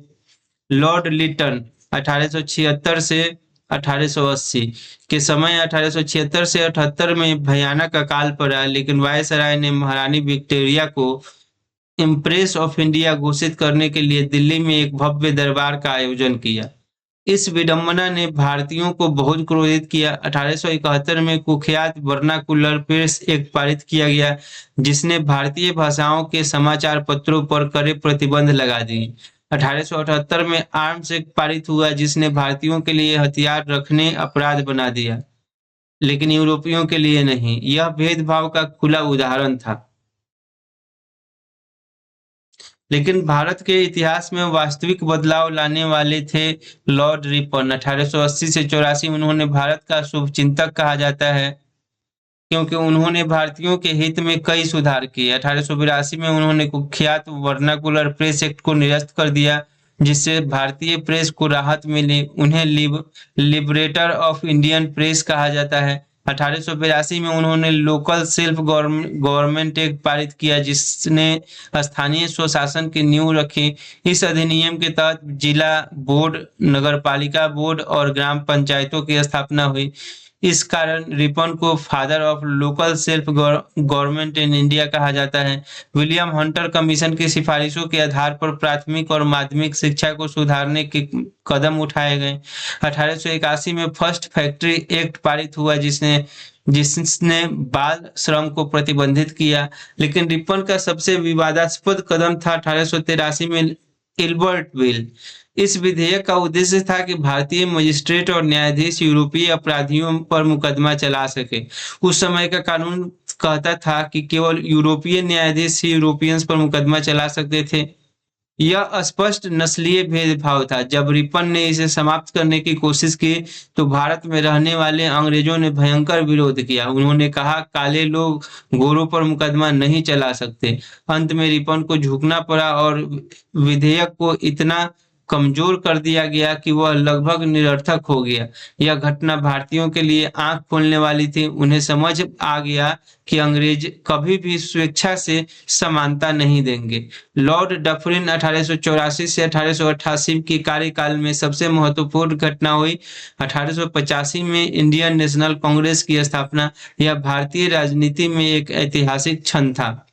लॉर्ड लिटन 1876 से 1880 के समय 1876 से 78 में भयानक अकाल पड़ा, लेकिन वायसराय ने महारानी विक्टोरिया को इम्प्रेस ऑफ इंडिया घोषित करने के लिए दिल्ली में एक भव्य दरबार का आयोजन किया। इस विडंबना ने भारतीयों को बहुत क्रोधित किया। 1871 में कुख्यात वर्नाकुलर प्रेस एक्ट पारित किया गया, जिसने भारतीय भाषाओं के समाचार पत्रों पर कड़े प्रतिबंध लगा दिए। 1878 में आर्म्स एक्ट पारित हुआ, जिसने भारतीयों के लिए हथियार रखने अपराध बना दिया, लेकिन यूरोपियों के लिए नहीं। यह भेदभाव का खुला उदाहरण था। लेकिन भारत के इतिहास में वास्तविक बदलाव लाने वाले थे लॉर्ड रिपन। 1880 से 84 उन्होंने भारत का शुभचिंतक कहा जाता है, क्योंकि उन्होंने भारतीयों के हित में कई सुधार किए। 1882 में उन्होंने कुख्यात वर्नाकुलर प्रेस एक्ट को निरस्त कर दिया, जिससे भारतीय प्रेस को राहत मिली। उन्हें लिबरेटर ऑफ इंडियन प्रेस कहा जाता है। 1882 में उन्होंने लोकल सेल्फ गवर्नमेंट एक्ट पारित किया, जिसने स्थानीय स्वशासन की नींव रखी। इस अधिनियम के तहत जिला बोर्ड, नगरपालिका बोर्ड और ग्राम पंचायतों की स्थापना हुई। इस कारण रिपन को father of local self government in India कहा जाता है। विलियम हंटर कमीशन की सिफारिशों के आधार पर प्राथमिक और माध्यमिक शिक्षा को सुधारने के कदम उठाए गए। 1881 में फर्स्ट फैक्ट्री एक्ट पारित हुआ, जिसने बाल श्रम को प्रतिबंधित किया। लेकिन रिपन का सबसे विवादास्पद कदम था 1883 में इल्बर्ट बिल। इस विधेयक का उद्देश्य था कि भारतीय मजिस्ट्रेट और न्यायाधीश यूरोपीय अपराधियों पर मुकदमा चला सके। उस समय का कानून कहता था कि केवल यूरोपीय न्यायाधीश ही यूरोपियंस पर मुकदमा चला सकते थे। यह स्पष्ट नस्लीय भेदभाव था। जब रिपन ने इसे समाप्त करने की कोशिश की, तो भारत में रहने वाले अंग्रेजों ने भयंकर विरोध किया। उन्होंने कहा, काले लोग गोरों पर मुकदमा नहीं चला सकते। अंत में रिपन को झुकना पड़ा और विधेयक को इतना कमजोर कर दिया गया कि वह लगभग निरर्थक हो गया। यह घटना भारतीयों के लिए आंख खोलने वाली थी। उन्हें समझ आ गया कि अंग्रेज कभी भी स्वेच्छा से समानता नहीं देंगे। लॉर्ड डफरिन 1884 से 1888 की कार्यकाल में सबसे महत्वपूर्ण घटना हुई 1885 में इंडियन नेशनल कांग्रेस की स्थापना। यह भारतीय राजनीति में एक ऐतिहासिक क्षण था।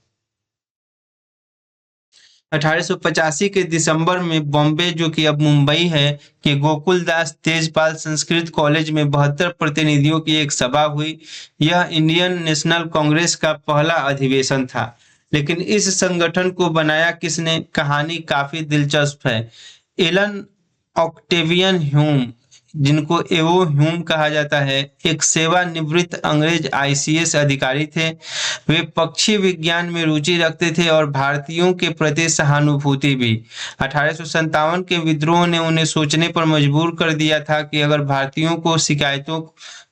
1885 के दिसंबर में बॉम्बे, जो कि अब मुंबई है, के गोकुलदास तेजपाल संस्कृत कॉलेज में 72 प्रतिनिधियों की एक सभा हुई। यह इंडियन नेशनल कांग्रेस का पहला अधिवेशन था। लेकिन इस संगठन को बनाया किसने? कहानी काफी दिलचस्प है। एलन ऑक्टेवियन ह्यूम, जिनको एवो ह्यूम कहा जाता है, एक सेवानिवृत्त अंग्रेज आईसीएस अधिकारी थे। वे पक्षी विज्ञान में रुचि रखते थे और भारतीयों के प्रति सहानुभूति भी। 1857 के विद्रोह ने उन्हें सोचने पर मजबूर कर दिया था कि अगर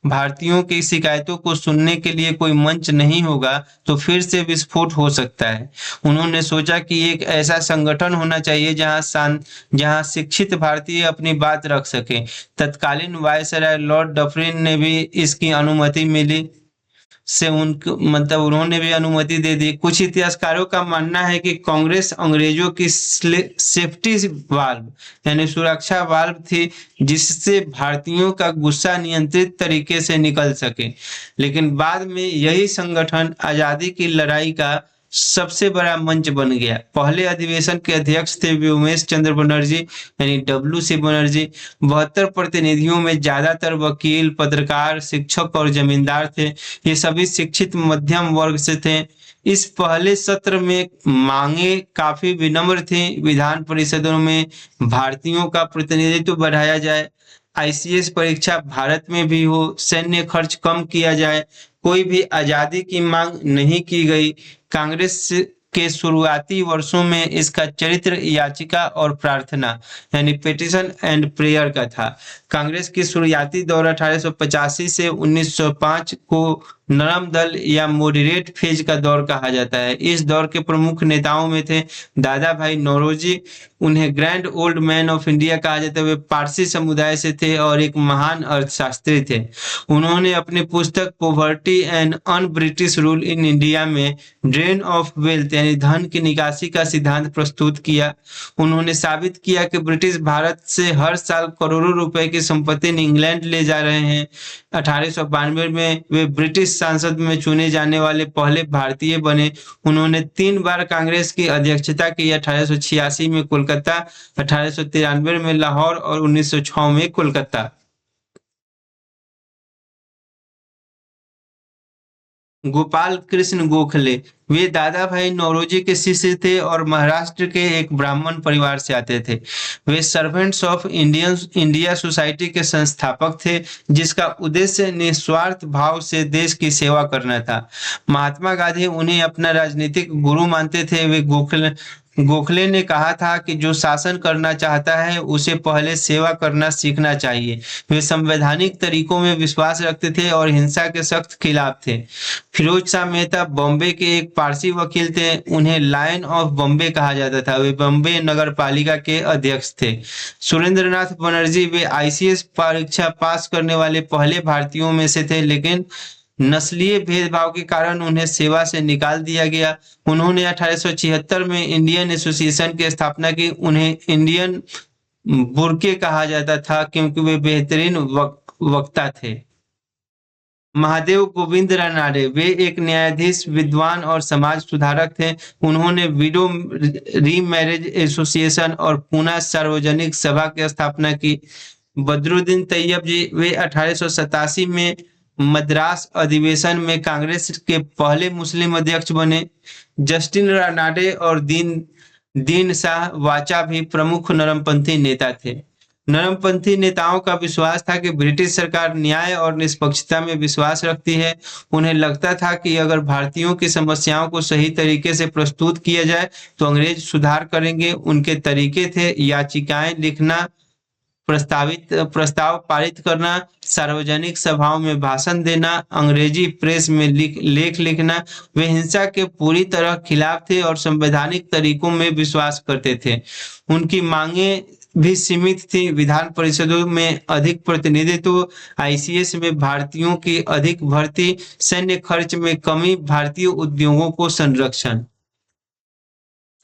भारतीयों की शिकायतों को सुनने के लिए कोई मंच नहीं होगा, तो फिर से विस्फोट हो सकता है। उन्होंने सोचा कि एक ऐसा संगठन होना चाहिए जहां शिक्षित भारतीय अपनी बात रख सके। तत्कालीन वायसराय लॉर्ड डफरिन ने भी इसकी अनुमति मिली। से उनको मतलब उन्होंने भी अनुमति दे दी। कुछ इतिहासकारों का मानना है कि कांग्रेस अंग्रेजों की सेफ्टी वाल्व यानी सुरक्षा वाल्व थी, जिससे भारतीयों का गुस्सा नियंत्रित तरीके से निकल सके। लेकिन बाद में यही संगठन आजादी की लड़ाई का सबसे बड़ा मंच बन गया। पहले अधिवेशन के अध्यक्ष थे व्योमेश चंद्र बनर्जी यानी डब्ल्यू.सी. बनर्जी। 72 प्रतिनिधियों में ज्यादातर वकील, पत्रकार, शिक्षक और जमींदार थे। ये सभी शिक्षित मध्यम वर्ग से थे। इस पहले सत्र में मांगे काफी विनम्र थी। विधान परिषदों में भारतीयों का प्रतिनिधित्व बढ़ाया जाए, आईसीएस परीक्षा भारत में भी हो, सैन्य खर्च कम किया जाए। कोई भी आजादी की मांग नहीं की गई। कांग्रेस के शुरुआती वर्षों में इसका चरित्र याचिका और प्रार्थना यानी पिटिशन एंड प्रेयर का था। कांग्रेस की शुरुआती दौर 1885 से 1905 को नरम दल या मॉडरेट फेज का दौर कहा जाता है। इस दौर के प्रमुख नेताओं में थे दादा भाई नौरोजी, उन्हें grand old man of India कहा जाता है। वे पारसी समुदाय से थे और एक महान अर्थशास्त्री थे। उन्होंने अपनी पुस्तक poverty and un British rule in India में ड्रेन ऑफ वेल्थ यानी धन की निकासी का सिद्धांत प्रस्तुत किया। उन्होंने साबित किया कि ब्रिटिश भारत से हर साल करोड़ों रुपए की संपत्ति इंग्लैंड ले जा रहे हैं। 1892 में वे ब्रिटिश संसद में चुने जाने वाले पहले भारतीय बने। उन्होंने 3 बार कांग्रेस की अध्यक्षता की। 1886 में कोलकाता, 1893 में लाहौर और 1906 में कोलकाता। गोपाल कृष्ण गोखले, वे दादा भाई नौरोजी के शिष्य थे और महाराष्ट्र के एक ब्राह्मण परिवार से आते थे। वे सर्वेंट्स ऑफ इंडिया सोसाइटी के संस्थापक थे, जिसका उद्देश्य निस्वार्थ भाव से देश की सेवा करना था। महात्मा गांधी उन्हें अपना राजनीतिक गुरु मानते थे। वे गोखले ने कहा था कि जो शासन करना चाहता है उसे पहले सेवा करना सीखना चाहिए। वे संवैधानिक तरीकों में विश्वास रखते थे और हिंसा के सख्त खिलाफ थे। फिरोज शाह मेहता बॉम्बे के एक पारसी वकील थे। उन्हें लायन ऑफ बॉम्बे कहा जाता था। वे बॉम्बे नगर पालिका के अध्यक्ष थे। सुरेंद्रनाथ बनर्जी, वे आईसीएस परीक्षा पास करने वाले पहले भारतीयों में से थे, लेकिन नस्लीय भेदभाव के कारण उन्हें सेवा से निकाल दिया गया। उन्होंने 1876 में इंडियन एसोसिएशन की स्थापना की। उन्हें इंडियन बुरके कहा जाता था क्योंकि वे बेहतरीन वक्ता थे। महादेव गोविंद रानाडे, वे एक न्यायाधीश, विद्वान और समाज सुधारक थे। उन्होंने विडो रीमैरिज एसोसिएशन और पूना सार्वजनिक सभा की स्थापना की। बदरुद्दीन तैयब जी, वे 1887 में मद्रास अधिवेशन में कांग्रेस के पहले मुस्लिम अध्यक्ष बने। जस्टिन रानाडे और दीन शाह वाचा भी प्रमुख नरमपंथी नेता थे। नरमपंथी नेताओं का विश्वास था कि ब्रिटिश सरकार न्याय और निष्पक्षता में विश्वास रखती है। उन्हें लगता था कि अगर भारतीयों की समस्याओं को सही तरीके से प्रस्तुत किया जाए तो अंग्रेज सुधार करेंगे। उनके तरीके थे याचिकाएं लिखना, प्रस्ताव पारित करना, सार्वजनिक सभाओं में भाषण देना, अंग्रेजी प्रेस में लेख लिखना। वे हिंसा के पूरी तरह खिलाफ थे और संवैधानिक तरीकों में विश्वास करते थे। उनकी मांगे भी सीमित थी। विधान परिषदों में अधिक प्रतिनिधित्व, आईसीएस में भारतीयों की अधिक भर्ती, सैन्य खर्च में कमी, भारतीय उद्योगों को संरक्षण।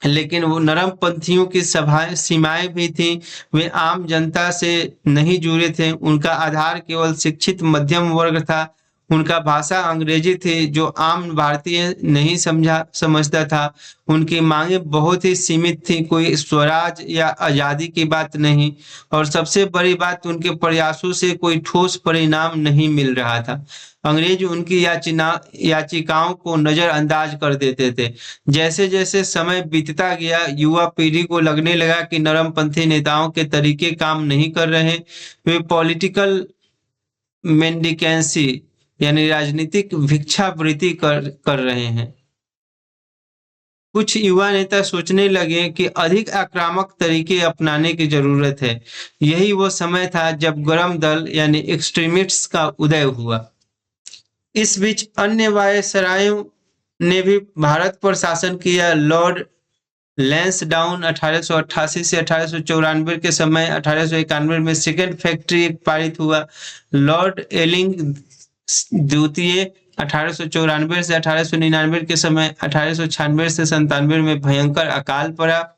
लेकिन वो नरम पंथियों की सीमाएं भी थी। वे आम जनता से नहीं जुड़े थे। उनका आधार केवल शिक्षित मध्यम वर्ग था। उनका भाषा अंग्रेजी थी जो आम भारतीय नहीं समझता था। उनकी मांगे बहुत ही सीमित थी, कोई स्वराज या आजादी की बात नहीं, और सबसे बड़ी बात उनके प्रयासों से कोई ठोस परिणाम नहीं मिल रहा था। अंग्रेज उनकी याचिकाओं को नजरअंदाज कर देते थे। जैसे जैसे समय बीतता गया, युवा पीढ़ी को लगने लगा कि नरमपंथी नेताओं के तरीके काम नहीं कर रहे। वे पॉलिटिकल मेंडिकेंसी यानी राजनीतिक भिक्षावृत्ति कर रहे हैं। कुछ युवा नेता सोचने लगे कि अधिक आक्रामक तरीके अपनाने की जरूरत है। यही वो समय था जब गरम दल यानी एक्सट्रीमिस्ट्स का उदय हुआ। इस बीच अन्य वायसरायों ने भी भारत पर शासन किया। लॉर्ड लैंसडाउन 1888 से 1894 के समय 1891 में सेकेंड फैक्ट्री एक्ट पारित हुआ। लॉर्ड एलिंग द्वितीय 1894 से 1899 के समय 1896 से 97 में भयंकर अकाल पड़ा।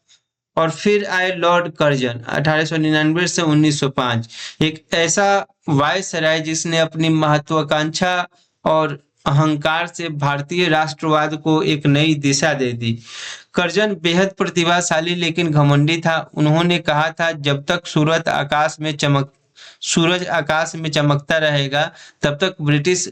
और फिर आए लॉर्ड कर्जन 1899 से 1905, एक ऐसा वायसराय जिसने अपनी महत्वाकांक्षा और अहंकार से भारतीय राष्ट्रवाद को एक नई दिशा दे दी। कर्जन बेहद प्रतिभाशाली लेकिन घमंडी था। उन्होंने कहा था, जब तक सूरज आकाश में चमकता रहेगा तब तक ब्रिटिश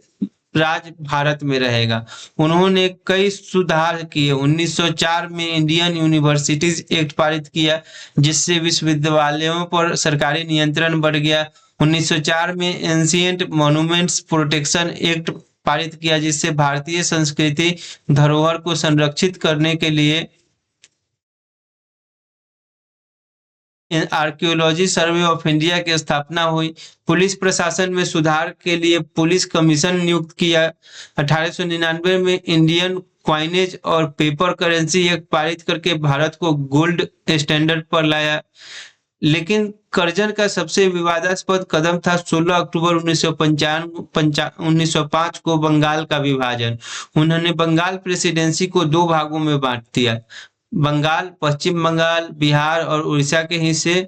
राज भारत में रहेगा। उन्होंने कई सुधार किए। 1904 में इंडियन यूनिवर्सिटीज एक्ट पारित किया, जिससे विश्वविद्यालयों पर सरकारी नियंत्रण बढ़ गया। 1904 में एंशिएंट मॉन्यूमेंट्स प्रोटेक्शन एक्ट पारित किया, जिससे भारतीय संस्कृति धरोहर को संरक्षित करने के लिए आर्कियोलॉजी सर्वे ऑफ इंडिया की स्थापना हुई। पुलिस प्रशासन में सुधार के लिए पुलिस कमीशन नियुक्त किया। 1899 में इंडियन क्वाइनेज और पेपर करेंसी एक्ट पारित करके भारत को गोल्ड स्टैंडर्ड पर लाया। लेकिन कर्जन का सबसे विवादास्पद कदम था 16 अक्टूबर 1905 को बंगाल का विभाजन। उन्होंने बंगाल प्रेसिडेंसी को दो भागों में बांट दिया। बंगाल, पश्चिम बंगाल, बिहार और उड़ीसा के हिस्से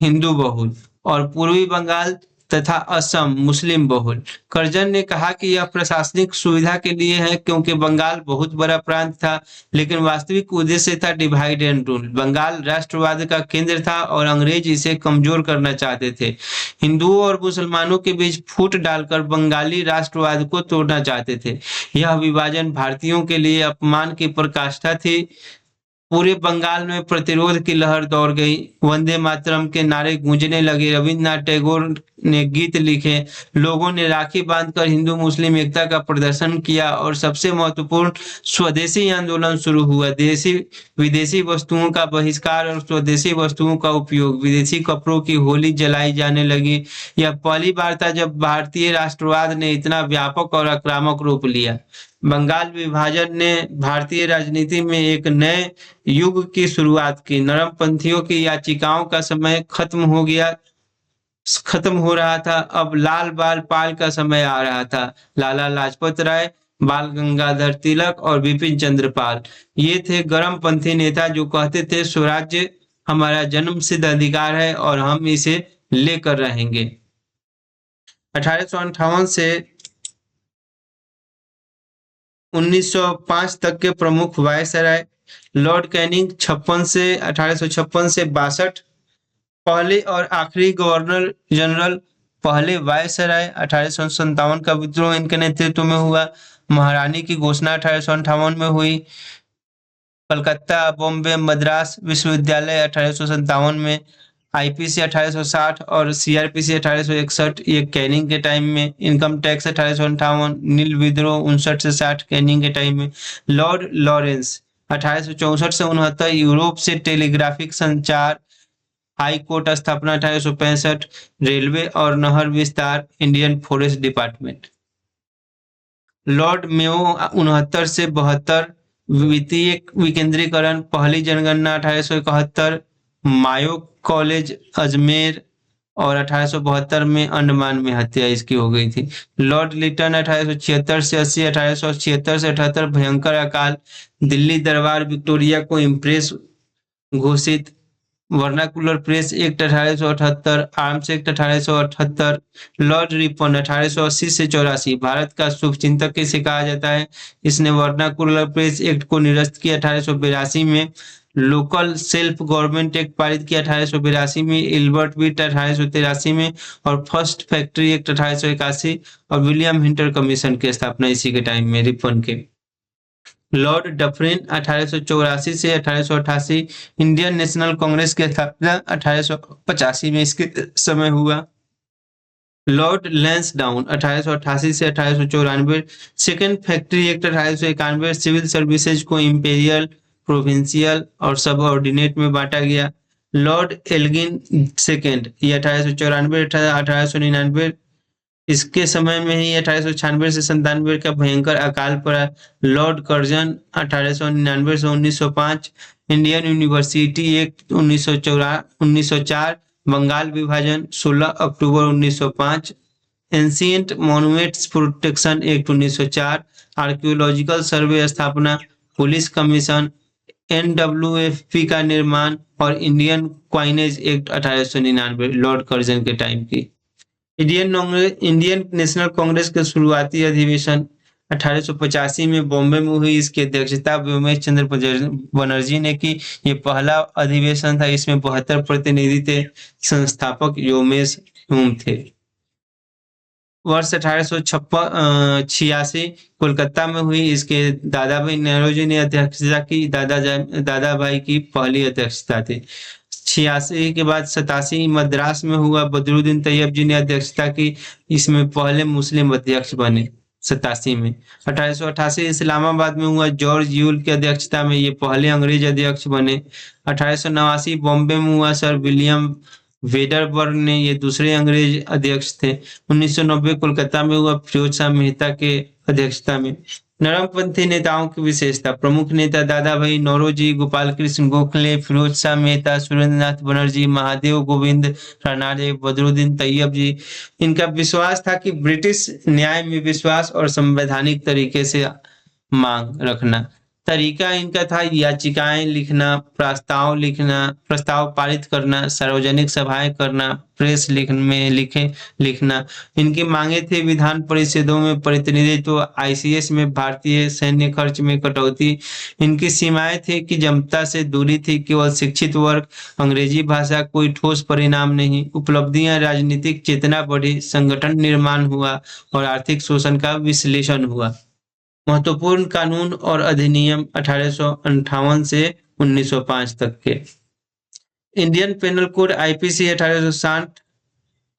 हिंदू बहुल और पूर्वी बंगाल तथा असम मुस्लिम बहुल। कर्जन ने कहा कि यह प्रशासनिक सुविधा के लिए है क्योंकि बंगाल बहुत बड़ा प्रांत था, लेकिन वास्तविक उद्देश्य था डिवाइड एंड रूल। बंगाल राष्ट्रवाद का केंद्र था और अंग्रेज इसे कमजोर करना चाहते थे। हिंदुओं और मुसलमानों के बीच फूट डालकर बंगाली राष्ट्रवाद को तोड़ना चाहते थे। यह विभाजन भारतीयों के लिए अपमान की पराकाष्ठा थी। पूरे बंगाल में प्रतिरोध की लहर दौड़ गई। वंदे मातरम के नारे गूंजने लगे। रविन्द्रनाथ टैगोर ने गीत लिखे। लोगों ने राखी बांधकर हिंदू मुस्लिम एकता का प्रदर्शन किया और सबसे महत्वपूर्ण स्वदेशी आंदोलन शुरू हुआ। देशी विदेशी वस्तुओं का बहिष्कार और स्वदेशी वस्तुओं का उपयोग। विदेशी कपड़ों की होली जलाई जाने लगी। यह पहली बार था जब भारतीय राष्ट्रवाद ने इतना व्यापक और आक्रामक रूप लिया। बंगाल विभाजन ने भारतीय राजनीति में एक नए युग की शुरुआत की। नरमपंथियों की याचिकाओं का समय खत्म हो रहा था। अब लाल बाल पाल का समय आ रहा था। लाला लाजपत राय, बाल गंगाधर तिलक और बिपिन चंद्र पाल, ये थे गर्मपंथी नेता जो कहते थे स्वराज्य हमारा जन्मसिद्ध अधिकार है और हम इसे लेकर रहेंगे। 1858 से 1905 तक के प्रमुख वायसराय। लॉर्ड कैनिंग 1856 से 62, पहले और आखिरी गवर्नर जनरल। पहले वायसराय 1857 का विद्रोह इनके नेतृत्व में हुआ। महारानी की घोषणा 1858 में हुई। कलकत्ता, बॉम्बे, मद्रास विश्वविद्यालय 1857 में। आईपीसी 1860 और सीआरपीसी 1861 ये कैनिंग के टाइम में। इनकम टैक्स 1858, नील विद्रोह 59 से 60 कैनिंग के टाइम में। लॉर्ड लॉरेंस 1864 से 69, यूरोप से टेलीग्राफिक संचार। हाई कोर्ट स्थापना 1865, रेलवे और नहर विस्तार। Indian forest department. Lord Mayo 69 से 72, वित्तीय विकेंद्रीकरण। पहली जनगणना 1871, मायो कॉलेज अजमेर। और 1872 में अंडमान में हत्या इसकी हो गई थी। लॉर्ड लिटन 1876 से 80, 1876 से 78 भयंकर अकाल। दिल्ली दरबार विक्टोरिया को इम्प्रेस घोषित। Vernacular press act 1878, arms act 1878। Lord Ripon 1880 से 84, भारत का शुभचिंतक किसे कहा जाता है। इसने वर्नाकुलर प्रेस एक्ट को निरस्त किया 1882 में। लोकल सेल्फ गवर्नमेंट एक्ट पारित किया 1882 में। इल्बर्ट बिट 1883 में और फर्स्ट फैक्ट्री एक्ट 1881 और विलियम हिंटर कमीशन की स्थापना इसी के टाइम में रिपन के। लॉर्ड डफरिन 1884 से 1888, इंडियन नेशनल कांग्रेस की स्थापना 1885 में इसके समय हुआ। लॉर्ड लैंसडाउन 1888 से 1894, second factory act 1891, civil services को इंपीरियल, प्रोविंशियल और सबऑर्डिनेट में बांटा गया। लॉर्ड एल्गिन सेकेंड, ये 1894 1899, इसके समय में ही 1896 से 97 का भयंकर अकाल पड़ा। लॉर्ड कर्जन 1899 से 1905, इंडियन यूनिवर्सिटी एक्ट 1904, बंगाल विभाजन 16 अक्टूबर 1905, ancient monuments protection act 1904, archaeological सर्वे स्थापना, पुलिस कमीशन, एनडब्ल्यूएफपी का निर्माण और Indian coinage act 1899 Lord Curzon के टाइम की। इंडियन नेशनल कांग्रेस के शुरुआती अधिवेशन 1885 में बॉम्बे में हुई। इसकी अध्यक्षता व्योमेश चंद्र बनर्जी ने की। ये पहला अधिवेशन था, इसमें 72 प्रतिनिधि थे। संस्थापक व्योमेश थे। वर्ष 1886 कोलकाता में हुई। इसके दादा भाई नेहरू ने अध्यक्षता की। दादा भाई की पहली अध्यक्षता थी। 86 के बाद 87 मद्रास में हुआ। बदरुद्दीन तैयब जी ने अध्यक्षता की। इसमें पहले मुस्लिम अध्यक्ष बने 87 में। 1888 इस्लामाबाद में हुआ। जॉर्ज यूल की अध्यक्षता में ये पहले अंग्रेज अध्यक्ष बने। 1889 बॉम्बे में हुआ। सर विलियम वेडरबर्ग ने ये दूसरे अंग्रेज अध्यक्ष थे। 1990 कोलकाता में हुआ। फिरोज शाह मेहता के अध्यक्षता में। नरमपंथी नेताओं की विशेषता। प्रमुख नेता दादा भाई नौरोजी, गोपाल कृष्ण गोखले, फिरोज शाह मेहता, सुरेंद्रनाथ बनर्जी, महादेव गोविंद रानाडे, बदरुद्दीन तैयब जी। इनका विश्वास था कि ब्रिटिश न्याय में विश्वास और संवैधानिक तरीके से मांग रखना। तरीका इनका था याचिकाएं लिखना, प्रस्ताव पारित करना, सार्वजनिक सभाएं करना, प्रेस लिखना। इनकी मांगे थे विधान परिषदों में प्रतिनिधित्व, आईसीएस में भारतीय सैन्य खर्च में कटौती। इनकी सीमाएं थी कि जनता से दूरी थी, केवल शिक्षित वर्ग, अंग्रेजी भाषा, कोई ठोस परिणाम नहीं। उपलब्धियां, राजनीतिक चेतना बढ़ी, संगठन निर्माण हुआ और आर्थिक शोषण का विश्लेषण हुआ। महत्वपूर्ण कानून और अधिनियम 1858 से 1905 तक के। इंडियन पेनल कोड आईपीसी 1860,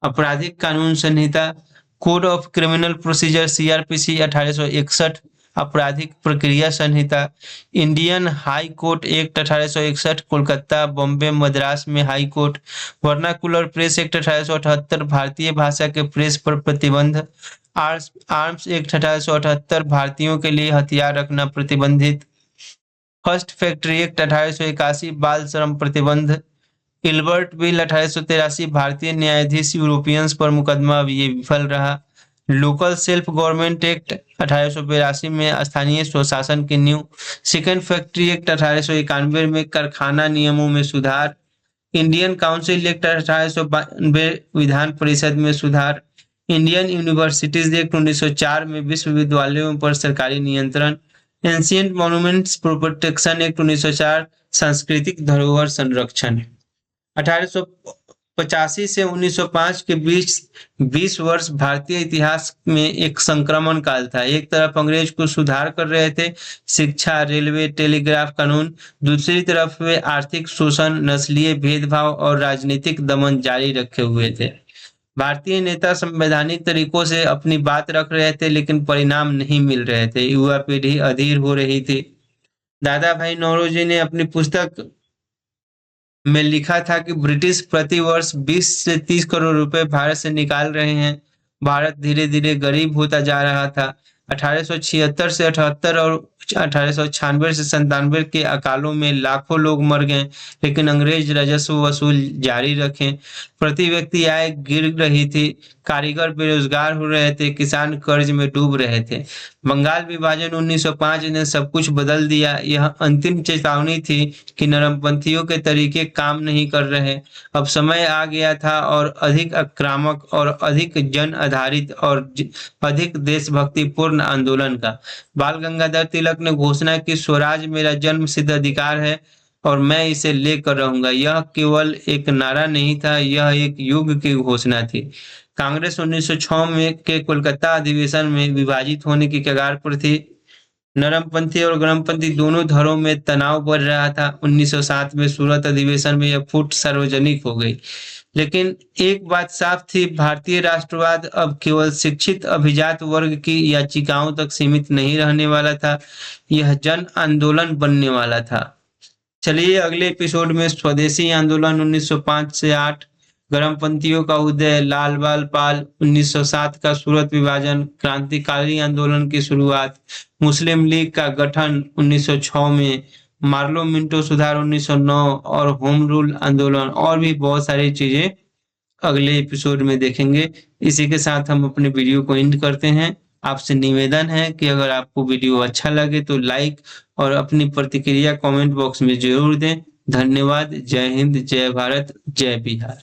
आपराधिक कानून संहिता, code of criminal procedure CrPC 1861, आपराधिक प्रक्रिया संहिता, Indian High Court Act 1861, Kolkata, Bombay, Madras में high court, vernacular press act 1878, भारतीय भाषा के प्रेस पर प्रतिबंध, आर्म्स एक्ट 1878, भारतीयों के लिए हथियार रखना प्रतिबंधित, फर्स्ट फैक्ट्री एक्ट 1881, बाल श्रम प्रतिबंध, इल्बर्ट बिल 1883, भारतीय न्यायाधीश यूरोपियंस पर मुकदमा ये विफल रहा, लोकल सेल्फ गवर्नमेंट एक्ट 1882 में स्थानीय स्वशासन की नींव, सेकेंड फैक्ट्री एक्ट 1891 में कारखाना नियमों में सुधार, Indian council act 1892 Vidhan Parishad में सुधार, इंडियन यूनिवर्सिटीज एक्ट 1904 में विश्वविद्यालयों पर सरकारी नियंत्रण, एंशिएंट मॉन्यूमेंट्स प्रोटेक्शन एक्ट 1904 सांस्कृतिक धरोहर संरक्षण। 1885 से 1905 के बीच 20 वर्ष भारतीय इतिहास में एक संक्रमण काल था। एक तरफ अंग्रेज को सुधार कर रहे थे, शिक्षा, रेलवे, टेलीग्राफ कानून, दूसरी तरफ वे आर्थिक शोषण, नस्लीय भेदभाव और राजनीतिक दमन जारी रखे हुए थे। भारतीय नेता संवैधानिक तरीकों से अपनी बात रख रहे थे, लेकिन परिणाम नहीं मिल रहे थे। युवा पीढ़ी अधीर हो रही थी। दादा भाई नौरोजी ने अपनी पुस्तक में लिखा था कि ब्रिटिश प्रति वर्ष 20 से 30 करोड़ रुपए भारत से निकाल रहे हैं। भारत धीरे धीरे गरीब होता जा रहा था। 1876 से 78 और 1896 से 97 के अकालों में लाखों लोग मर गए, लेकिन अंग्रेज राजस्व वसूल जारी रखे। प्रति व्यक्ति आय गिर रही थी, कारीगर बेरोजगार हो रहे थे, किसान कर्ज में डूब रहे थे। बंगाल विभाजन 1905 ने सब कुछ बदल दिया। यह अंतिम चेतावनी थी कि नरमपंथियों के तरीके काम नहीं कर रहे। अब समय आ गया था और अधिक आक्रामक और अधिक जन आधारित और अधिक देशभक्तिपूर्ण आंदोलन का। बाल गंगाधर तिलक ने घोषणा की, स्वराज मेरा जन्म सिद्ध अधिकार है और मैं इसे लेकर रहूंगा। यह केवल एक नारा नहीं था, यह एक युग की घोषणा थी। कांग्रेस 1906 में के कोलकाता अधिवेशन में विभाजित होने की कगार पर थी। नरमपंथी और गरमपंथी दोनों धड़ों में तनाव बढ़ रहा था। 1907 में सूरत अधिवेशन में यह फूट सार्वजनिक हो गई। लेकिन एक बात साफ थी, भारतीय राष्ट्रवाद अब केवल शिक्षित अभिजात वर्ग की याचिकाओं तक सीमित नहीं रहने वाला था, यह जन आंदोलन बनने वाला था। चलिए अगले एपिसोड में स्वदेशी आंदोलन 1905 से 8, गरमपंथियों का उदय, लाल बाल पाल, 1907 का सूरत विभाजन, क्रांतिकारी आंदोलन की शुरुआत, मुस्लिम लीग का गठन 1906 में, मार्लो मिंटो सुधार 1909 और होम रूल आंदोलन और भी बहुत सारी चीजें अगले एपिसोड में देखेंगे। इसी के साथ हम अपने वीडियो को एंड करते हैं। आपसे निवेदन है कि अगर आपको वीडियो अच्छा लगे तो लाइक और अपनी प्रतिक्रिया कमेंट बॉक्स में जरूर दें। धन्यवाद। जय हिंद, जय भारत, जय बिहार।